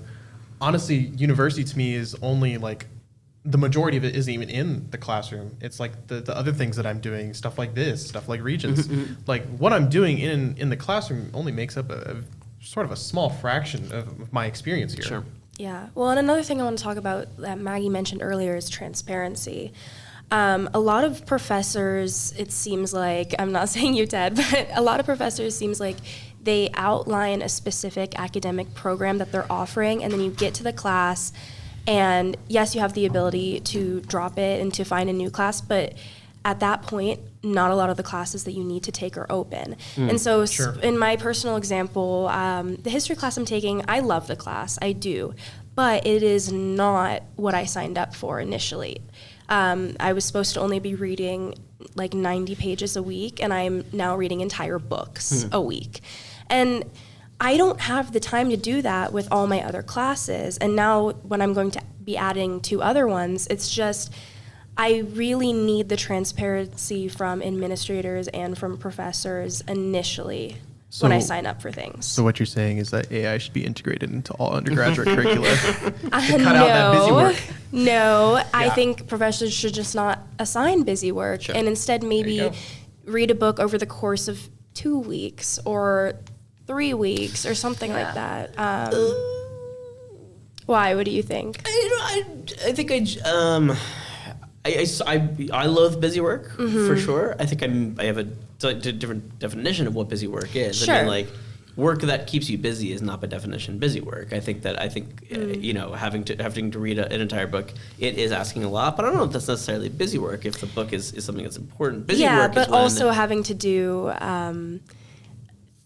Honestly, university to me is only like, the majority of it isn't even in the classroom. It's like the other things that I'm doing, stuff like this, stuff like Regents. Like what I'm doing in the classroom only makes up a sort of a small fraction of my experience here. Sure. Yeah. Well, and another thing I want to talk about that Maggie mentioned earlier is transparency. A lot of professors, it seems like, I'm not saying you, Ted, but a lot of professors seems like they outline a specific academic program that they're offering, and then you get to the class, and yes, you have the ability to drop it and to find a new class, but at that point, not a lot of the classes that you need to take are open. And so in my personal example, the history class I'm taking, I love the class, I do. but it is not what I signed up for initially. I was supposed to only be reading like 90 pages a week, and I'm now reading entire books a week. And I don't have the time to do that with all my other classes. And now when I'm going to be adding 2 other ones, it's just, I really need the transparency from administrators and from professors initially when I sign up for things. So what you're saying is that AI should be integrated into all undergraduate curricula to cut out that busy work. No, I think professors should just not assign busy work and instead maybe read a book over the course of 2 weeks or 3 weeks or something like that. Why? What do you think? I think I loathe busy work for sure. I think I have a different definition of what busy work is. Sure. I mean, like, work that keeps you busy is not by definition busy work. I think you know, having to read an entire book, it is asking a lot. But I don't know if that's necessarily busy work. If the book is something that's important, busy work. But also having to do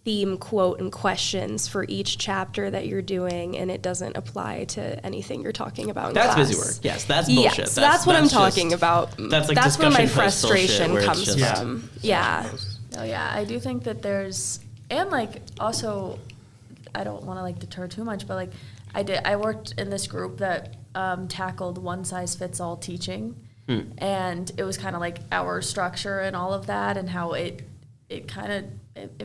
theme quote and questions for each chapter that you're doing, and it doesn't apply to anything you're talking about in that's class. Busy work. Yes, that's bullshit. Yes, that's what I'm talking about. That's like that's where my discussion post frustration bullshit, comes from. Yeah. Oh yeah, I do think that there's, and like also, I don't want to like deter too much, but like I worked in this group that tackled one size fits all teaching, and it was kind of like our structure and all of that, and how it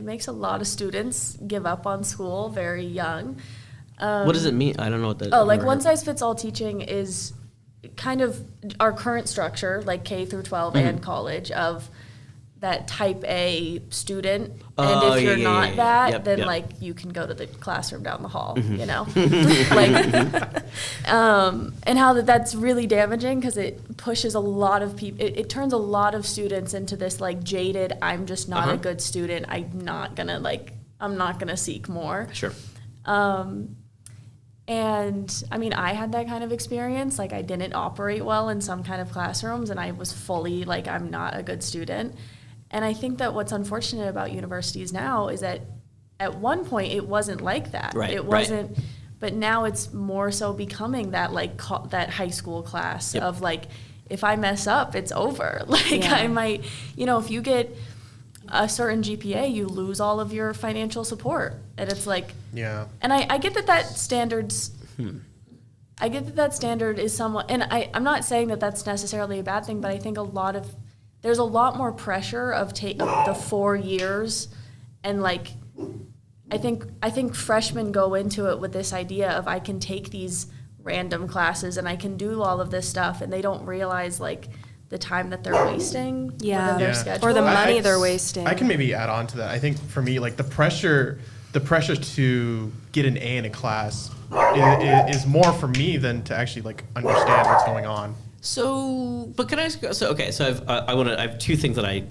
makes a lot of students give up on school very young. What does it mean? I don't know what that. Oh, like one size fits all teaching is kind of our current structure, like K through 12 and college, of that type A student. And if you're not that, then like you can go to the classroom down the hall, you know? Like, and how that's really damaging because it pushes a lot of people, it turns a lot of students into this like jaded, I'm just not a good student, I'm not gonna seek more. Sure. And I mean, I had that kind of experience. Like I didn't operate well in some kind of classrooms and I was fully like, I'm not a good student. And I think that what's unfortunate about universities now is that at one point it wasn't like that. Right, it wasn't, but now it's more so becoming that like that high school class of like, if I mess up, it's over. Like I might, you know, if you get a certain GPA, you lose all of your financial support. And it's like, and I get that standard's, I get that standard is somewhat, and I'm not saying that that's necessarily a bad thing, but I think there's a lot more pressure of the 4 years, and like, I think freshmen go into it with this idea of I can take these random classes and I can do all of this stuff, and they don't realize like the time that they're wasting within their schedule. Or the money they're wasting. I can maybe add on to that. I think for me, like the pressure to get an A in a class is more for me than to actually like understand what's going on. So, but can I ask? So, okay. So I have 2 things that I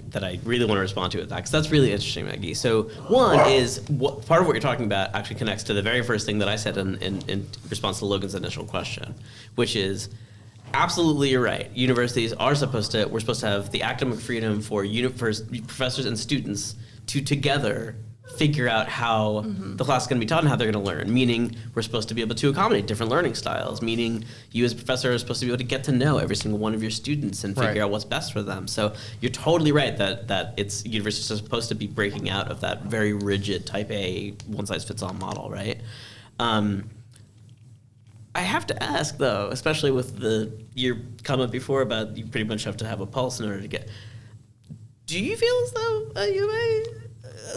really want to respond to with that, because that's really interesting, Maggie. So one is part of what you're talking about actually connects to the very first thing that I said in response to Logan's initial question, which is absolutely you're right. Universities we're supposed to have the academic freedom for professors and students to together figure out how the class is going to be taught and how they're going to learn, meaning we're supposed to be able to accommodate different learning styles, meaning you as a professor are supposed to be able to get to know every single one of your students and figure out what's best for them. So you're totally right that universities are supposed to be breaking out of that very rigid type A one-size-fits-all model, right? I have to ask, though, especially with your comment before about you pretty much have to have a pulse in order to get... Do you feel as though at UA...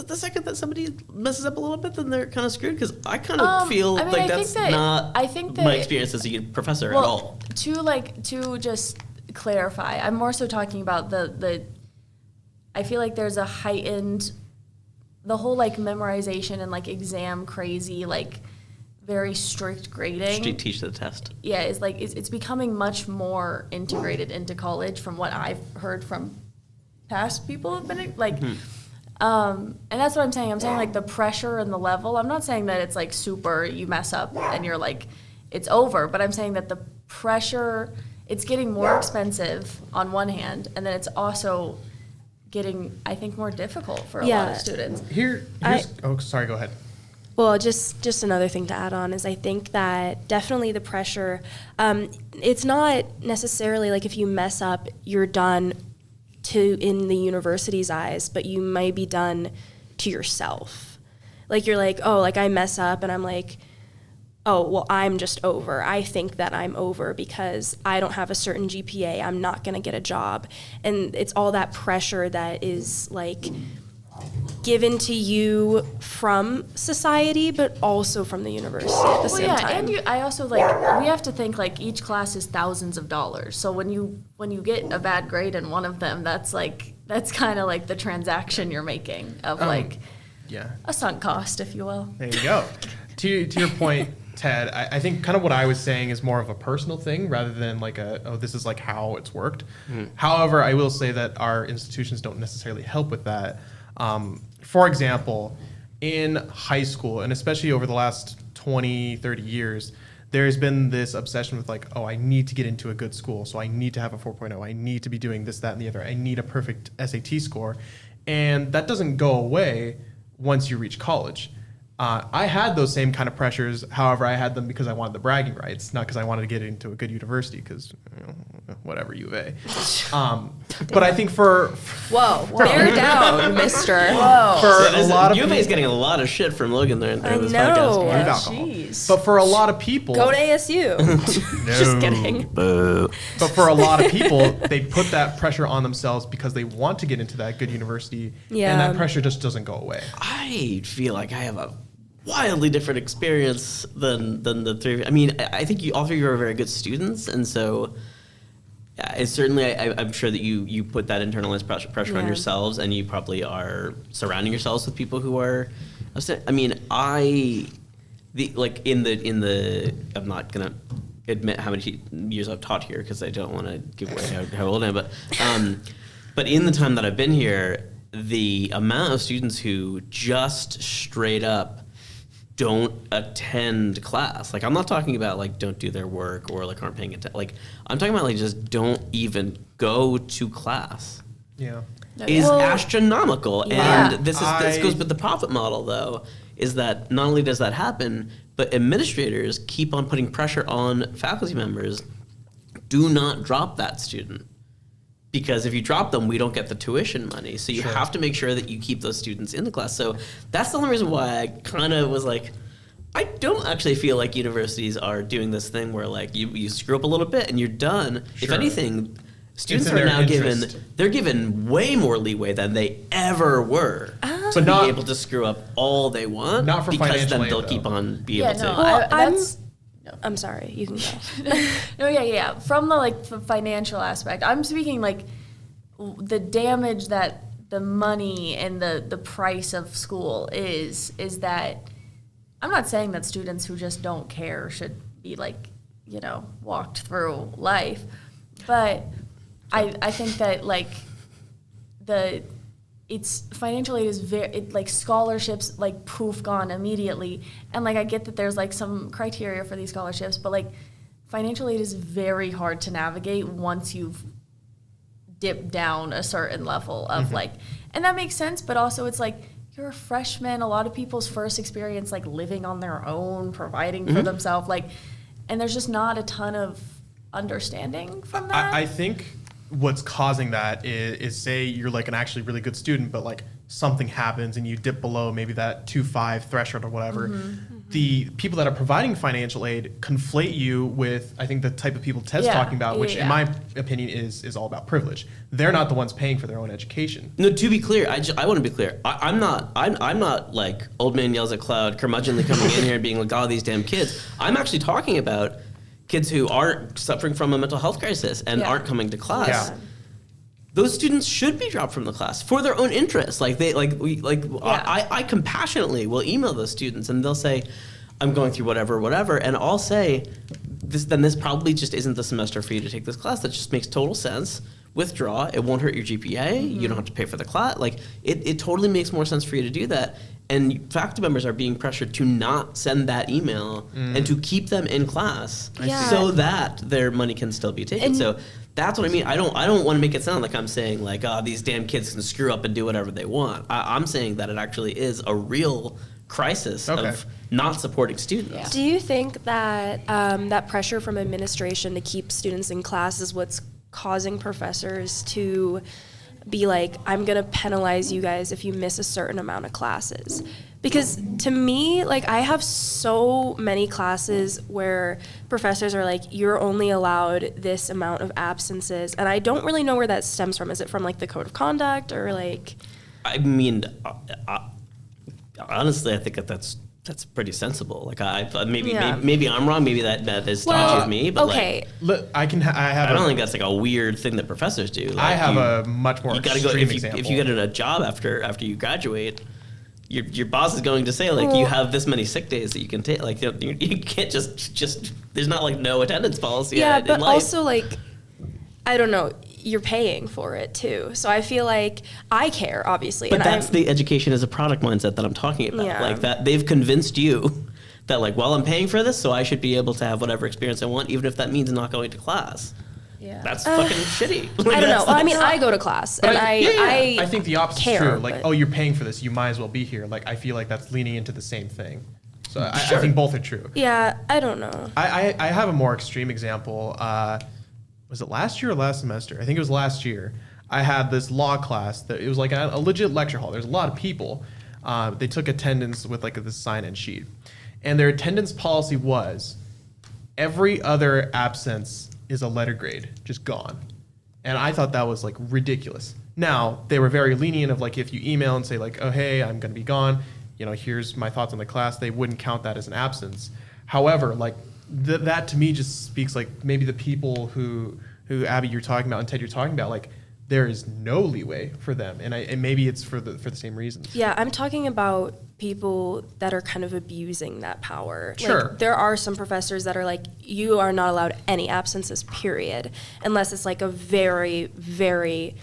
the second that somebody messes up a little bit, then they're kind of screwed? Because I kind of feel like that's not my experience as a professor at all. To just clarify, I'm more so talking about I feel like there's a heightened, the whole like memorization and like exam crazy, like very strict grading. Teach the test. Yeah, it's becoming much more integrated into college from what I've heard from past people who've been like. And that's what I'm saying. I'm saying like the pressure and the level. I'm not saying that it's like super, you mess up and you're like, it's over. But I'm saying that the pressure, it's getting more expensive on one hand, and then it's also getting, I think, more difficult for a lot of students. Sorry, go ahead. Well, just another thing to add on is I think that definitely the pressure, it's not necessarily like if you mess up, you're done in the university's eyes, but you might be done to yourself. Like you're like, oh, like I mess up and I'm like, oh, well, I'm just over. I think that I'm over because I don't have a certain GPA. I'm not going to get a job. And it's all that pressure that is like given to you from society, but also from the university at the same time. And I also we have to think like each class is thousands of dollars. So when you get a bad grade in one of them, that's kind of like the transaction you're making of a sunk cost, if you will. There you go. To your point, Ted, I think kind of what I was saying is more of a personal thing rather than like this is like how it's worked. However, I will say that our institutions don't necessarily help with that. For example, in high school, and especially over the last 20, 30 years, there's been this obsession with like, oh, I need to get into a good school, so I need to have a 4.0. I need to be doing this, that, and the other. I need a perfect SAT score. And that doesn't go away once you reach college. I had those same kind of pressures. However, I had them because I wanted the bragging rights, not because I wanted to get into a good university because, whatever, U of A. But I think Whoa, bear down, mister. Whoa. For a lot of U of A is getting a lot of shit from Logan there in this know. podcast. Yeah, alcohol. Jeez. But for a lot of people, Go to ASU. Just kidding. Boo. but for a lot of people, they put that pressure on themselves because they want to get into that good university, Yeah. and that pressure just doesn't go away. I feel like I have a wildly different experience than the three of you. I mean, I think all three of you are very good students, and so yeah, it's certainly, I'm sure that you put that internalized pressure on Yeah. yourselves, and you probably are surrounding yourselves with people who are upset. I mean, I'm not gonna admit how many years I've taught here because I don't want to give away how old I am, but in the time that I've been here, the amount of students who just straight up don't attend class. Like, I'm not talking about like don't do their work or like aren't paying attention. Like, I'm talking about like just don't even go to class. Yeah. Is astronomical. Yeah. And this goes with the profit model though, is that not only does that happen, but administrators keep on putting pressure on faculty members. Do not drop that student. Because if you drop them, we don't get the tuition money. So you have to make sure that you keep those students in the class. So that's the only reason why I kind of was like, I don't actually feel like universities are doing this thing where like you screw up a little bit and you're done. If anything, students are now given way more leeway than they ever were to be able to screw up all they want. Not for because financial then they'll aid, keep though. on being able to. Well, I'm sorry, you can go. No, yeah. From the financial aspect, I'm speaking like the damage that the money and the price of school is that I'm not saying that students who just don't care should be walked through life, but I think that it's financial aid is scholarships poof gone immediately, and I get that there's some criteria for these scholarships, but financial aid is very hard to navigate once you've dipped down a certain level of and that makes sense, but also it's you're a freshman. A lot of people's first experience living on their own, providing for themselves, and there's just not a ton of understanding from that. I think what's causing that is say you're an actually really good student, but something happens and you dip below maybe that 2.5 threshold or whatever. The people that are providing financial aid conflate you with, I think, the type of people Ted's talking about, which in my opinion is all about privilege. They're not the ones paying for their own education. No, to be clear, I want to be clear. I'm not like old man yells at cloud, curmudgeonly coming in here and being like, oh, these damn kids. I'm actually talking about kids who are suffering from a mental health crisis and aren't coming to class. Yeah. Those students should be dropped from the class for their own interests. I compassionately will email those students and they'll say, I'm going through whatever, and I'll say, this probably just isn't the semester for you to take this class. That just makes total sense. Withdraw. It won't hurt your GPA. You don't have to pay for the class. It totally makes more sense for you to do that. And faculty members are being pressured to not send that email and to keep them in class so that their money can still be taken. So that's what I mean. I don't want to make it sound like I'm saying these damn kids can screw up and do whatever they want. I'm saying that it actually is a real crisis Okay. of not supporting students. Yeah. Do you think that that pressure from administration to keep students in class is what's causing professors to be like, I'm going to penalize you guys if you miss a certain amount of classes? Because to me, like, I have so many classes where professors are like, you're only allowed this amount of absences, and I don't really know where that stems from. Is it from, like, the code of conduct, or, like... I mean, honestly, I think that's pretty sensible. Like, maybe I'm wrong. Maybe that is touchy of me. But okay. like, Look, I don't think that's like a weird thing that professors do. Like, I have a much more you gotta extreme go example. if you get a job after you graduate. Your boss is going to say, like, you have this many sick days that you can take. Like, you can't just there's not, like, no attendance policy. Yeah, in but life. also, like, I don't know, you're paying for it too. So I feel like I care, obviously. But and that's the education as a product mindset that I'm talking about. Yeah. Like, that they've convinced you that, like, well, I'm paying for this, so I should be able to have whatever experience I want, even if that means not going to class. Yeah. That's fucking shitty. I don't know. Well, I mean, I go to class, and I think the opposite care, is true. Like, but- oh, you're paying for this, you might as well be here. Like, I feel like that's leaning into the same thing. So I Sure. think both are true. Yeah, I don't know. I have a more extreme example. Was it last year or last semester? I think it was last year. I had this law class that it was like a legit lecture hall. There's a lot of people. They took attendance with like this sign-in sheet, and their attendance policy was every other absence is a letter grade, just gone. And I thought that was like ridiculous. Now, they were very lenient of like if you email and say like, oh, hey, I'm going to be gone, here's my thoughts on the class, they wouldn't count that as an absence. However, like that to me just speaks like maybe the people who Abby you're talking about and Ted you're talking about, like there is no leeway for them. And maybe it's for the same reasons. Yeah, I'm talking about people that are kind of abusing that power. Sure. Like, there are some professors that are like, you are not allowed any absences, period, unless it's like a very, very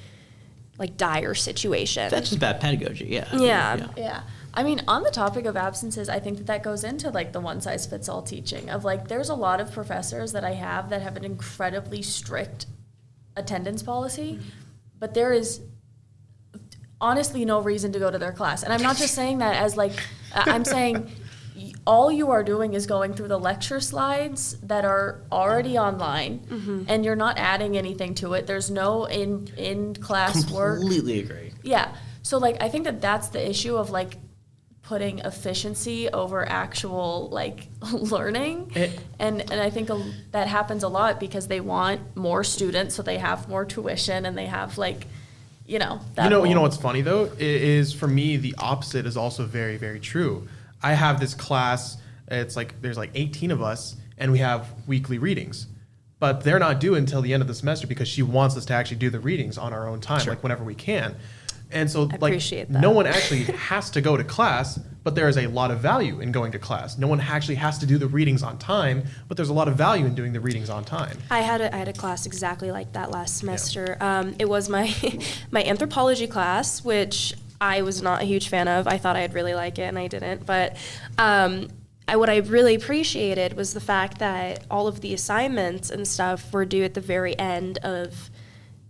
like dire situation. That's just bad pedagogy. Yeah. Yeah. Yeah. I mean, on the topic of absences, I think that goes into like the one-size-fits-all teaching of like, there's a lot of professors that I have that have an incredibly strict attendance policy, but there is honestly no reason to go to their class. And I'm not just saying that as like, I'm saying all you are doing is going through the lecture slides that are already online, and you're not adding anything to it. There's no in-class work. Completely agree. Yeah. So like, I think that that's the issue of like putting efficiency over actual like learning. And I think that happens a lot because they want more students, so they have more tuition and they have like, that You know what's funny though is for me the opposite is also very, very true. I have this class, it's like there's like 18 of us and we have weekly readings. But they're not due until the end of the semester because she wants us to actually do the readings on our own time, like whenever we can. And so like appreciate that. no one actually has to go to class, but there is a lot of value in going to class. No one actually has to do the readings on time, but there's a lot of value in doing the readings on time. I had a class exactly like that last semester. It was my my anthropology class, which I was not a huge fan of. I thought I'd really like it, and I didn't. But what I really appreciated was the fact that all of the assignments and stuff were due at the very end of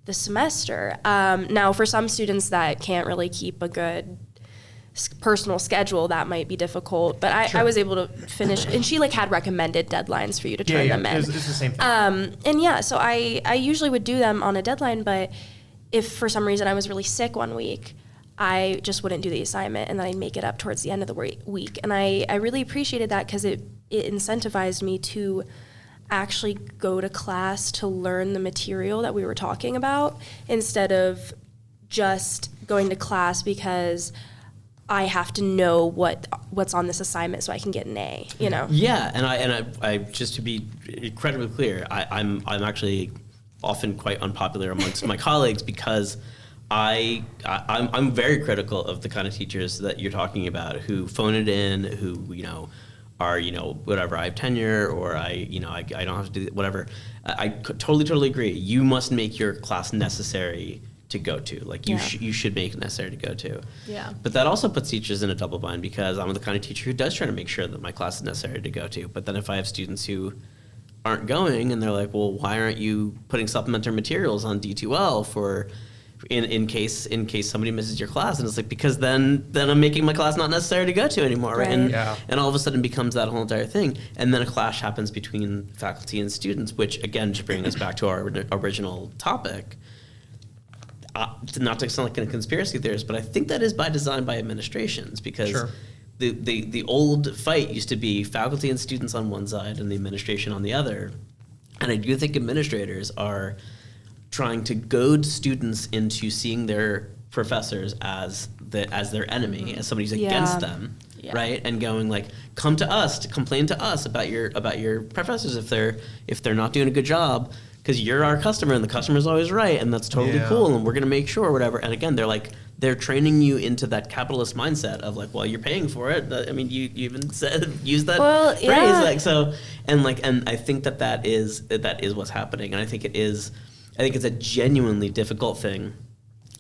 the semester. Now, for some students that can't really keep a good personal schedule, that might be difficult. But I was able to finish, and she like had recommended deadlines for you to turn them in. It's the same thing. And yeah, so I usually would do them on a deadline, but if for some reason I was really sick one week, I just wouldn't do the assignment, and then I'd make it up towards the end of the week. And I really appreciated that because it incentivized me to actually go to class to learn the material that we were talking about instead of just going to class because I have to know what's on this assignment so I can get an A, Yeah, and I just to be incredibly clear, I'm actually often quite unpopular amongst my colleagues because I'm very critical of the kind of teachers that you're talking about who phone it in, who are whatever, I have tenure or I don't have to do whatever. I totally agree. You must make your class necessary to go to. Like you should make it necessary to go to. Yeah. But that also puts teachers in a double bind because I'm the kind of teacher who does try to make sure that my class is necessary to go to. But then if I have students who aren't going and they're like, well, why aren't you putting supplementary materials on D2L for in case somebody misses your class, and it's like, because then I'm making my class not necessary to go to anymore, right? Right. And all of a sudden becomes that whole entire thing, and then a clash happens between faculty and students, which again, just bringing us back to our original topic. Not to sound like a conspiracy theorist, but I think that is by design by administrations, because Sure. the old fight used to be faculty and students on one side and the administration on the other, and I do think administrators are trying to goad students into seeing their professors as their enemy, as somebody who's against them, right? And going like, come to us to complain to us about your professors if they're not doing a good job, because you're our customer and the customer's always right, and that's totally cool, and we're gonna make sure, whatever. And again, they're training you into that capitalist mindset of like, well, you're paying for it. I mean, you even used that phrase, like, so, and I think that is what's happening, and I think it's a genuinely difficult thing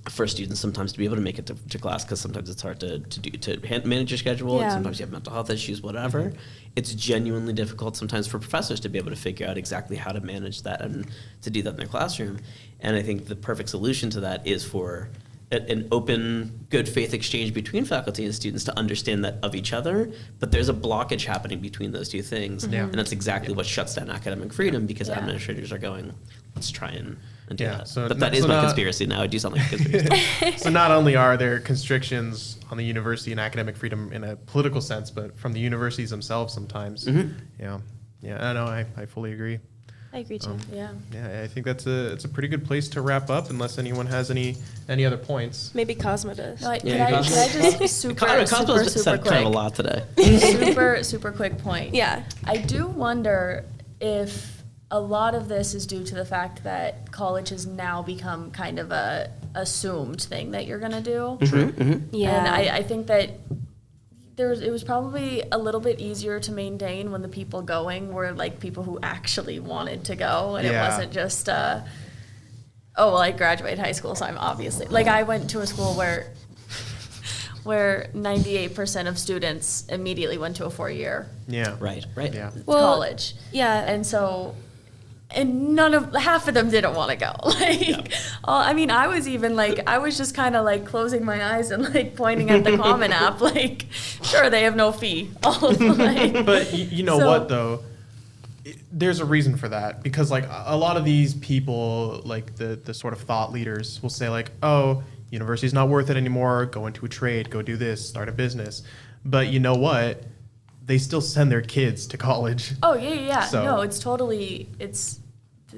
for students sometimes to be able to make it to class, because sometimes it's hard to manage your schedule. And sometimes you have mental health issues, whatever. It's genuinely difficult sometimes for professors to be able to figure out exactly how to manage that and to do that in their classroom. And I think the perfect solution to that is for an open, good faith exchange between faculty and students to understand that of each other, but there's a blockage happening between those two things. And that's exactly what shuts down academic freedom, because administrators are going, let's try and do that. But that is my conspiracy now. I do sound like a conspiracy. So not only are there constrictions on the university and academic freedom in a political sense, but from the universities themselves sometimes. Yeah, I know, I fully agree. I agree too. Yeah, I think it's a pretty good place to wrap up, unless anyone has any other points. Maybe Cosmo does. No, could I just super said quick, kind of a lot today. super quick point. Yeah. I do wonder if a lot of this is due to the fact that college has now become kind of a assumed thing that you're gonna do. Yeah. And I think that it was probably a little bit easier to maintain when the people going were like people who actually wanted to go, and it wasn't just oh well, I graduated high school, so I'm obviously like, I went to a school where 98% of students immediately went to a 4-year Right. college. Yeah. And so, and half of them didn't want to go. I mean, I was even like, I was just kind of like closing my eyes and like pointing at the Common App, like, sure, they have no fee. But you know what though? There's a reason for that, because like a lot of these people, like the sort of thought leaders, will say like, oh, university's not worth it anymore, go into a trade, go do this, start a business. But you know what? They still send their kids to college. Oh, yeah. So, no,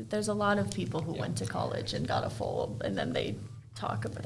there's a lot of people who went to college and got a full, and then they're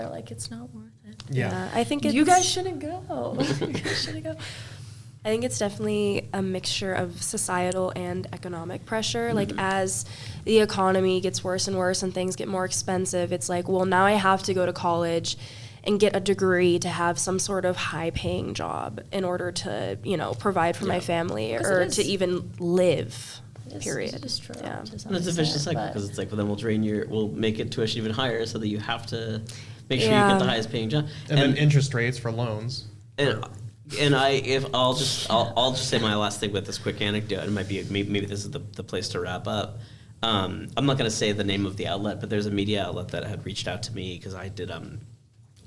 like, it's not worth it. Yeah. I think You guys shouldn't go. I think it's definitely a mixture of societal and economic pressure. Like, as the economy gets worse and worse and things get more expensive, it's like, well, now I have to go to college and get a degree to have some sort of high-paying job in order to, provide for my family or to even live. Period. It's true. Yeah. And it's a vicious cycle, because it's like, well, then we'll make it tuition even higher, so that you have to make sure you get the highest paying job. And then interest rates for loans. And I'll just say my last thing with this quick anecdote. It might be maybe this is the place to wrap up. I'm not going to say the name of the outlet, but there's a media outlet that had reached out to me, because I did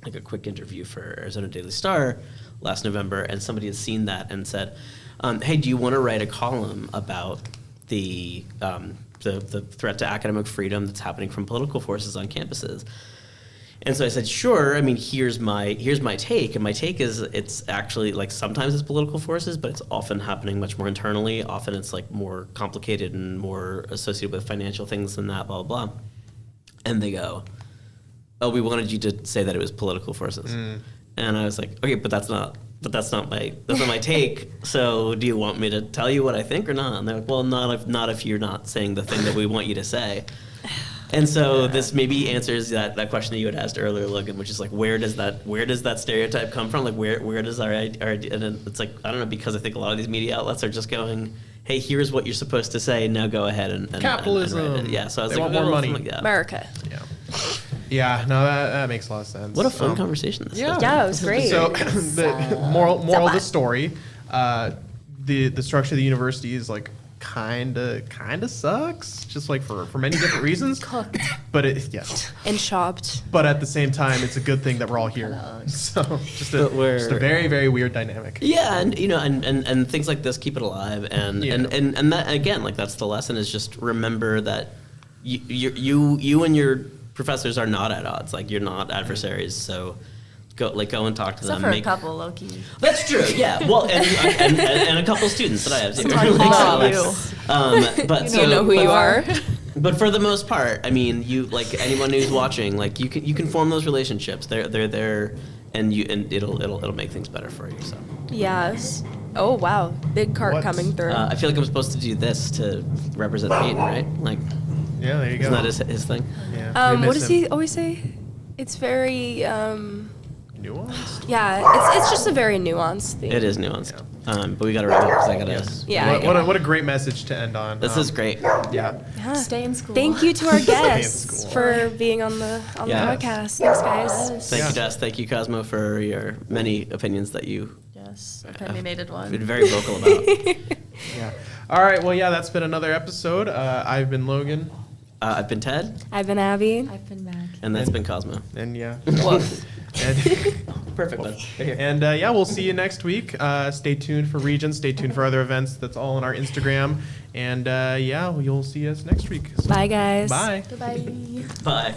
like a quick interview for Arizona Daily Star last November, and somebody had seen that and said, "Hey, do you want to write a column about the threat to academic freedom that's happening from political forces on campuses?" And so I said, sure. I mean, here's my take, and my take is, it's actually like, sometimes it's political forces, but it's often happening much more internally. Often it's like more complicated and more associated with financial things than that, blah blah blah. And they go, "Oh, we wanted you to say that it was political forces." And I was like, okay, but that's not my take. So do you want me to tell you what I think or not? And they're like, well, not if you're not saying the thing that we want you to say. And so this maybe answers that question that you had asked earlier, Logan, which is like, where does that stereotype come from? Like, where does our and it's like, I don't know, because I think a lot of these media outlets are just going, hey, here's what you're supposed to say, now go ahead and capitalism. And write it. Yeah, so I was they like, want more money. like that. America. Yeah, no, that makes a lot of sense. What a fun conversation this was. Yeah, it was great. So the moral of the story, the structure of the university is like kind of sucks, just like for many different reasons. Cooked. But yes. And shopped. But at the same time, it's a good thing that we're all here. So just a very, very weird dynamic. Yeah, and and things like this keep it alive, and that again, like that's the lesson, is just remember that you and your professors are not at odds. Like you're not adversaries. So go and talk to Except them. for a couple, low-key. That's true. Yeah. Well, and a couple students that I have. Talking about But You know who you are. But for the most part, I mean, you like anyone who's watching, like you can form those relationships. They're there, and it'll make things better for you. So. Yes. Oh wow, big cart What? coming through. I feel like I'm supposed to do this to represent Peyton, right? Like, Yeah, there you go. isn't that his thing? Yeah. What does he always say? It's very Nuanced? yeah. It's just a very nuanced thing. It is nuanced. But we got to wrap up because I got to. Yes. Yeah. What a great message to end on. This is great. Yeah. Yeah. Stay in school. Thank you to our Stay in guests school. for being on the Yeah. podcast. Thanks, guys. Thank Yeah. you, Jess. Thank you, Cosmo, for your many opinions that you Yes, opinionated been one. very vocal about. Yeah. All right. Well, yeah, that's been another episode. I've been Logan. I've been Ted, I've been Abby. I've been back. and that's been Cosmo. And yeah. Woof. Perfect. And yeah, we'll see you next week. Stay tuned for Regions. Stay tuned for other events. That's all on our Instagram. And yeah, you'll see us next week. So, Bye, guys. Bye. Goodbye. Bye.